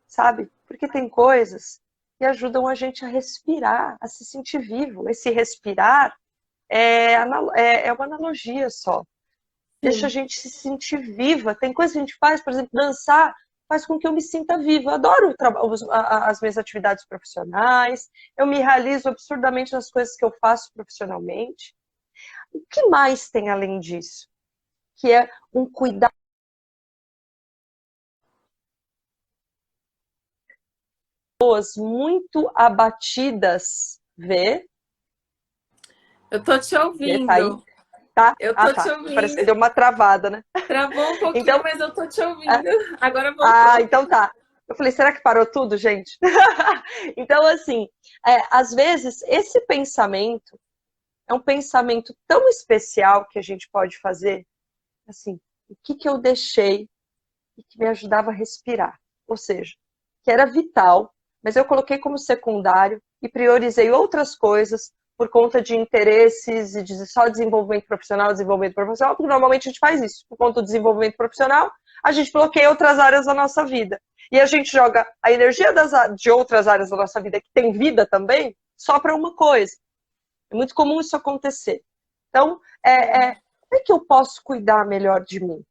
Speaker 3: Sabe? Porque tem coisas que ajudam a gente a respirar, a se sentir vivo. Esse respirar é uma analogia só. Deixa a
Speaker 1: sim.
Speaker 3: gente se sentir viva. Tem coisas que a gente faz, por exemplo, dançar faz com que eu me sinta viva. Eu adoro as minhas atividades profissionais, eu me realizo absurdamente nas coisas que eu faço profissionalmente. O que mais tem além disso? Que é um cuidado muito abatidas.
Speaker 1: Eu tô te
Speaker 3: Tá aí?
Speaker 1: ouvindo.
Speaker 3: Tá?
Speaker 1: Eu
Speaker 3: Ah,
Speaker 1: tô te
Speaker 3: tá. Parece que
Speaker 1: ouvindo.
Speaker 3: deu uma travada, né?
Speaker 1: Travou um pouquinho,
Speaker 3: Então,
Speaker 1: mas eu tô te ouvindo. Agora voltou.
Speaker 3: então tá. Eu falei, será que parou tudo, gente? Então, assim, às vezes, esse pensamento é um pensamento tão especial que a gente pode fazer, assim, o que que eu deixei e que me ajudava a respirar? Ou seja, que era vital, mas eu coloquei como secundário e priorizei outras coisas por conta de interesses e de só desenvolvimento profissional, porque normalmente a gente faz isso. Por conta do desenvolvimento profissional, a gente bloqueia outras áreas da nossa vida. E a gente joga a energia de outras áreas da nossa vida, que tem vida também, só para uma coisa. É muito comum isso acontecer. Então, como é que eu posso cuidar melhor de mim?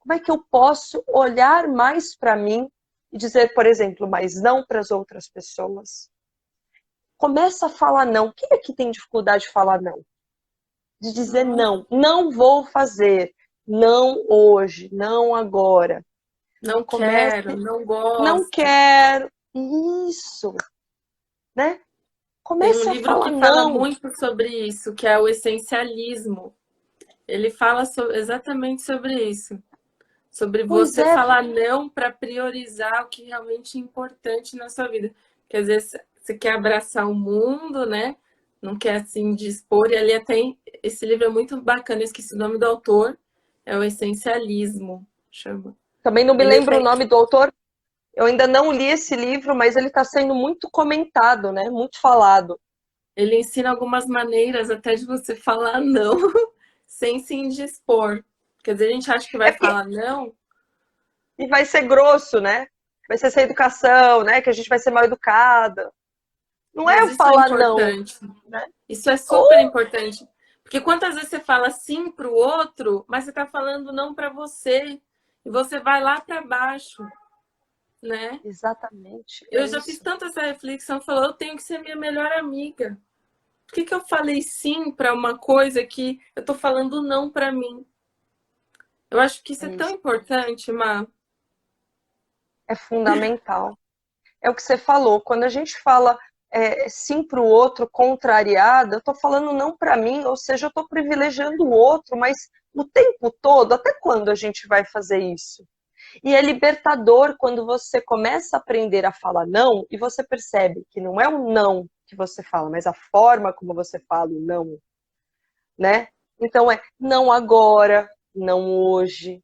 Speaker 3: Como é que eu posso olhar mais para mim e dizer, por exemplo, mais não para as outras pessoas? Começa a falar não. Quem aqui tem dificuldade de falar não? De dizer não. Não vou fazer. Não hoje. Não agora.
Speaker 1: Não quero, não
Speaker 3: Não
Speaker 1: gosto.
Speaker 3: quero. Isso. Né?
Speaker 1: Tem um
Speaker 3: Comece a
Speaker 1: livro
Speaker 3: falar
Speaker 1: que fala
Speaker 3: não.
Speaker 1: muito sobre isso, que é o essencialismo. Ele fala exatamente sobre isso. Sobre
Speaker 3: Pois
Speaker 1: você
Speaker 3: é.
Speaker 1: falar não para priorizar o que realmente é importante na sua vida. Porque às vezes você quer abraçar o mundo, né? Não quer assim dispor. E ali tem. Esse livro é muito bacana, eu esqueci o nome do autor. É o Essencialismo, chama.
Speaker 3: Também não me
Speaker 1: Ele
Speaker 3: lembro o
Speaker 1: tem.
Speaker 3: nome do autor. Eu ainda não li esse livro, mas ele está sendo muito comentado, né? Muito falado.
Speaker 1: Ele ensina algumas maneiras até de você falar não sem se indispor. Quer dizer, a gente acha que
Speaker 3: É
Speaker 1: vai
Speaker 3: porque
Speaker 1: falar não,
Speaker 3: e vai ser grosso, né? Vai ser sem educação, né? Que a gente vai ser mal educada. Não é
Speaker 1: mas
Speaker 3: eu
Speaker 1: isso é
Speaker 3: falar não,
Speaker 1: importante.
Speaker 3: né?
Speaker 1: Isso é
Speaker 3: Ou
Speaker 1: super importante. Porque quantas vezes você fala sim para o outro, mas você está falando não para você. E você vai lá para baixo, né?
Speaker 3: exatamente, é
Speaker 1: Eu já fiz
Speaker 3: isso.
Speaker 1: tanto essa reflexão, falou, eu tenho que ser minha melhor amiga. Por que eu falei sim para uma coisa que eu estou falando não para mim? Eu acho que isso
Speaker 3: É
Speaker 1: é tão
Speaker 3: isso.
Speaker 1: importante, Má.
Speaker 3: É fundamental. É o que você falou. Quando a gente fala sim para o outro, contrariada, eu estou falando não para mim, ou seja, eu estou privilegiando o outro, mas o tempo todo, até quando a gente vai fazer isso? E é libertador quando você começa a aprender a falar não e você percebe que não é o não que você fala, mas a forma como você fala o não, né? Então é não agora, não hoje,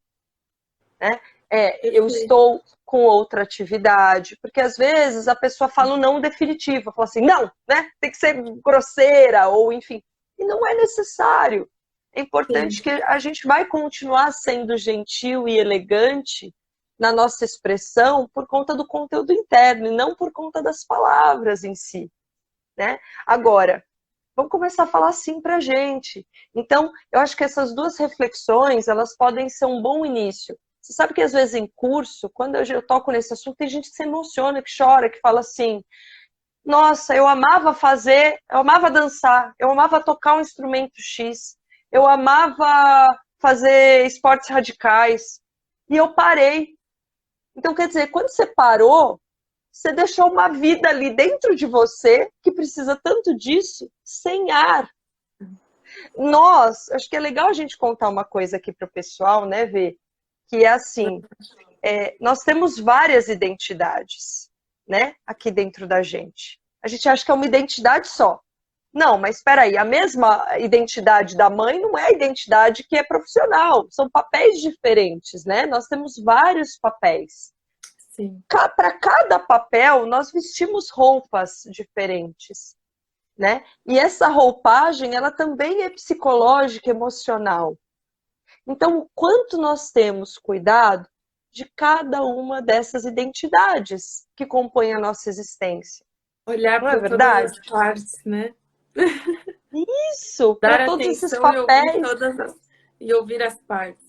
Speaker 3: né? Eu
Speaker 1: Perfeito.
Speaker 3: estou com outra atividade, porque às vezes a pessoa fala um não definitivo, fala assim, não, né? Tem que ser grosseira, ou enfim. E não é necessário. É
Speaker 1: Sim.
Speaker 3: importante que a gente vai continuar sendo gentil e elegante na nossa expressão por conta do conteúdo interno e não por conta das palavras em si, né? Agora, vamos começar a falar sim pra gente. Então, eu acho que essas duas reflexões, elas podem ser um bom início. Você sabe que às vezes em curso, quando eu toco nesse assunto, tem gente que se emociona, que chora, que fala assim: nossa, eu amava fazer, eu amava dançar, eu amava tocar um instrumento X, eu amava fazer esportes radicais, e eu parei. Então, quer dizer, quando você parou, você deixou uma vida ali dentro de você que precisa tanto disso, sem ar. Acho que é legal a gente contar uma coisa aqui para o pessoal, né, Vê? Que é assim, nós temos várias identidades, né, aqui dentro da gente. A gente acha que é uma identidade só. Não, mas espera aí, a mesma identidade da mãe não é a identidade que é profissional, são papéis diferentes, né? Nós temos vários papéis.
Speaker 1: Sim.
Speaker 3: Para cada papel, nós vestimos roupas diferentes, né? E essa roupagem, ela também é psicológica, emocional. Então, o quanto nós temos cuidado de cada uma dessas identidades que compõem a nossa existência.
Speaker 1: Olhar
Speaker 3: Não é
Speaker 1: para todas
Speaker 3: verdade?
Speaker 1: as partes, né?
Speaker 3: Isso, para
Speaker 1: Dar
Speaker 3: todos esses
Speaker 1: atenção
Speaker 3: papéis.
Speaker 1: e ouvir as partes.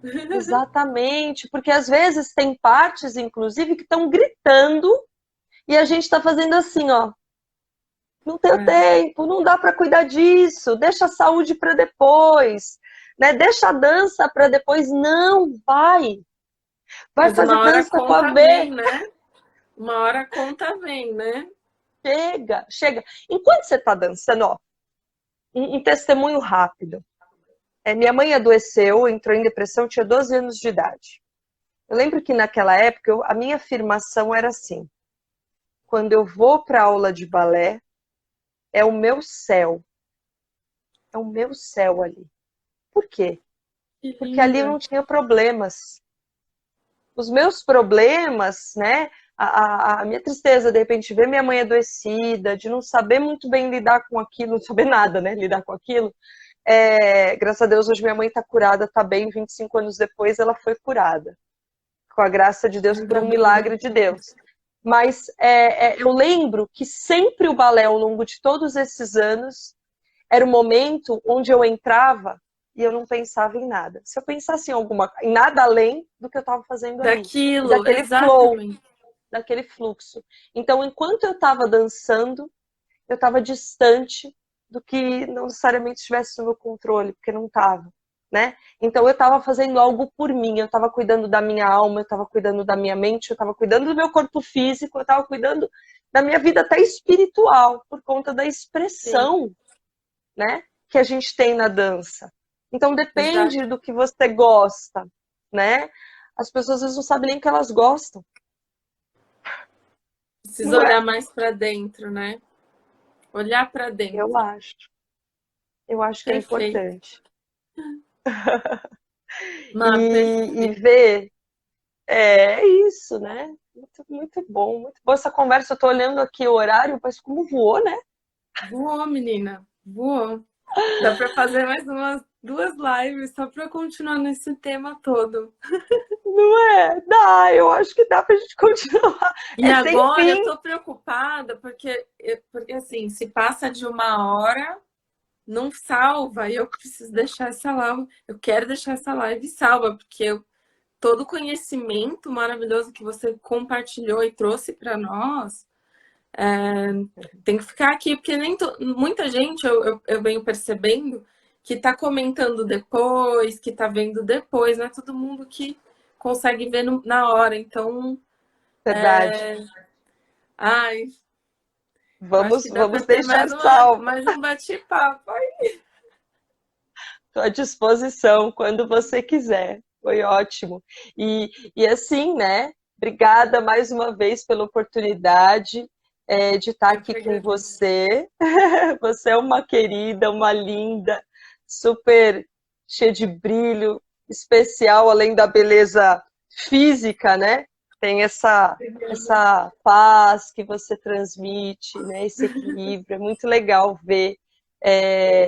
Speaker 3: Exatamente, porque às vezes tem partes, inclusive, que estão gritando e a gente está fazendo assim, ó. Não tenho
Speaker 1: É.
Speaker 3: tempo, não dá para cuidar disso, deixa a saúde para depois, né? Deixa a dança para depois. Não, vai
Speaker 1: Mas
Speaker 3: fazer
Speaker 1: uma hora a
Speaker 3: dança com a
Speaker 1: conta
Speaker 3: V.
Speaker 1: vem, né? Uma hora a conta vem, né?
Speaker 3: Chega, chega. Enquanto você está dançando, ó, um testemunho rápido. Minha mãe adoeceu, entrou em depressão, tinha 12 anos de idade. Eu lembro que naquela época a minha afirmação era assim: quando eu vou para aula de balé, é o meu céu. É o meu céu ali. Por quê?
Speaker 1: Que
Speaker 3: Porque ali eu
Speaker 1: linda.
Speaker 3: não tinha problemas. Os meus problemas, né? A minha tristeza, de repente, ver minha mãe adoecida, de não saber muito bem lidar com aquilo, não saber nada, né? Lidar com aquilo. Graças a Deus, hoje minha mãe está curada, está bem. 25 anos depois, ela foi curada. Com a graça de Deus, por
Speaker 1: Ainda
Speaker 3: um
Speaker 1: bem, né?
Speaker 3: milagre de Deus. Mas eu lembro que sempre o balé, ao longo de todos esses anos, era o momento onde eu entrava e eu não pensava em nada. Se eu pensasse em nada além do que eu estava fazendo ali, e
Speaker 1: Daquilo,
Speaker 3: daquele flow,
Speaker 1: exatamente.
Speaker 3: daquele fluxo. Então, enquanto eu estava dançando, eu estava distante do que não necessariamente estivesse no meu controle, porque não estava. Né? Então eu estava fazendo algo por mim, eu estava cuidando da minha alma, eu estava cuidando da minha mente, eu estava cuidando do meu corpo físico, eu estava cuidando da minha vida até espiritual, por conta da
Speaker 1: Sim,
Speaker 3: expressão, né, que a gente tem na dança. Então depende
Speaker 1: exato.
Speaker 3: do que você gosta, né? As pessoas às vezes não sabem nem que elas gostam,
Speaker 1: Precisa
Speaker 3: não é?
Speaker 1: olhar mais para dentro, né? Olhar para
Speaker 3: Eu
Speaker 1: dentro.
Speaker 3: acho. Eu acho que é
Speaker 1: Perfeito.
Speaker 3: importante.
Speaker 1: Má,
Speaker 3: E
Speaker 1: perfeito.
Speaker 3: ver, é isso, né? Muito, muito bom, muito boa essa conversa. Eu tô olhando aqui o horário, mas como voou, né?
Speaker 1: Voou, menina. Voou. Dá para fazer mais umas 2 lives só para continuar nesse tema todo.
Speaker 3: Não é? Dá, eu acho que dá pra gente continuar.
Speaker 1: E
Speaker 3: É sem
Speaker 1: agora eu
Speaker 3: fim.
Speaker 1: tô preocupada porque assim, se passa de 1 hora, não salva. E eu preciso deixar essa live. Eu quero deixar essa live salva, porque todo o conhecimento maravilhoso que você compartilhou e trouxe para nós tem que ficar aqui, porque muita gente eu venho percebendo que está comentando depois, que está vendo depois, não é todo mundo que consegue ver na hora. Então,
Speaker 3: Verdade.
Speaker 1: ai, eu acho
Speaker 3: Vamos,
Speaker 1: que dá para
Speaker 3: vamos
Speaker 1: ter
Speaker 3: deixar salvo.
Speaker 1: mais um bate-papo.
Speaker 3: Estou à disposição quando você quiser. Foi ótimo. E assim, né? Obrigada mais uma vez pela oportunidade de estar
Speaker 1: Eu
Speaker 3: aqui
Speaker 1: que
Speaker 3: com
Speaker 1: agradeço.
Speaker 3: você. Você é uma querida, uma linda, super cheia de brilho, especial, além da beleza física, né? Tem
Speaker 1: Obrigada.
Speaker 3: essa paz que você transmite, né? Esse equilíbrio. É muito legal ver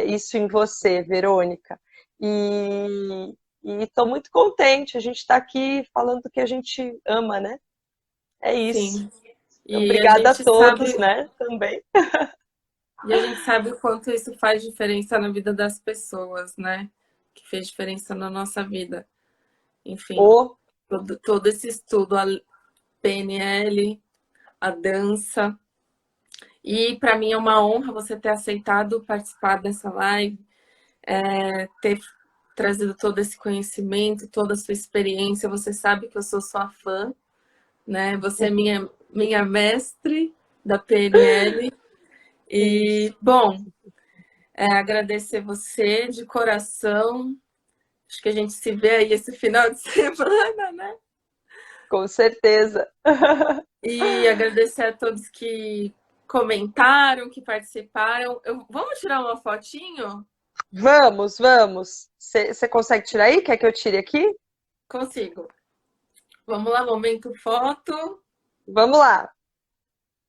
Speaker 3: isso em você, Verônica. E estou muito contente. A gente está aqui falando do que a gente ama, né? É isso.
Speaker 1: Sim. E a
Speaker 3: Obrigada a
Speaker 1: gente
Speaker 3: todos,
Speaker 1: sabe,
Speaker 3: né? Também.
Speaker 1: e a gente sabe o quanto isso faz diferença na vida das pessoas, né? Que fez diferença na nossa vida. Enfim,
Speaker 3: O
Speaker 1: todo esse estudo, a PNL, a dança. E para mim é uma honra você ter aceitado participar dessa live, ter trazido todo esse conhecimento, toda a sua experiência. Você sabe que eu sou sua fã, né? Você é minha mestre da PNL.
Speaker 3: isso,
Speaker 1: E, bom, agradecer você de coração. Acho que a gente se vê aí esse final de semana, né?
Speaker 3: com certeza.
Speaker 1: E agradecer a todos que comentaram, que participaram. Vamos tirar uma fotinho?
Speaker 3: Vamos, vamos. Você consegue tirar aí? Quer que eu tire aqui?
Speaker 1: Consigo. Vamos lá, momento foto.
Speaker 3: Vamos lá.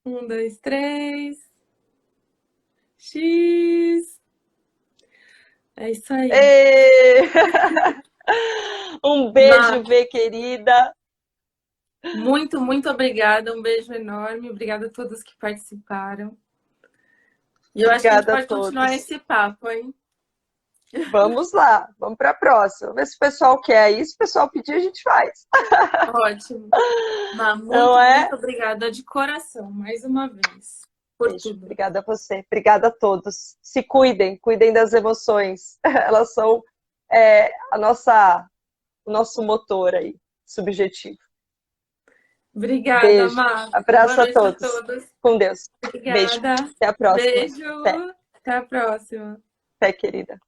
Speaker 1: 1, 2, 3. X. É isso aí.
Speaker 3: Ê! Um
Speaker 1: Má,
Speaker 3: beijo, Vê, querida.
Speaker 1: muito, muito obrigada. Um beijo enorme. Obrigada a todos que participaram. E eu acho que a gente
Speaker 3: Obrigada a
Speaker 1: pode continuar
Speaker 3: todos.
Speaker 1: esse papo, hein?
Speaker 3: Vamos lá, vamos para a próxima. Vamos ver se o pessoal quer isso. Se o pessoal pedir, a gente faz.
Speaker 1: Ótimo. Má,
Speaker 3: Não
Speaker 1: muito,
Speaker 3: é?
Speaker 1: muito obrigada de coração, mais uma vez, por
Speaker 3: Beijo.
Speaker 1: tudo.
Speaker 3: Obrigada a você. Obrigada a todos. Se cuidem, cuidem das emoções. Elas são o nosso motor aí, subjetivo.
Speaker 1: Obrigada,
Speaker 3: Beijo.
Speaker 1: Má. Boa
Speaker 3: Abraço a
Speaker 1: noite a
Speaker 3: todos.
Speaker 1: todos.
Speaker 3: Com Deus. Beijo.
Speaker 1: Obrigada.
Speaker 3: Até a próxima.
Speaker 1: Beijo.
Speaker 3: Até,
Speaker 1: Até a próxima.
Speaker 3: até querida.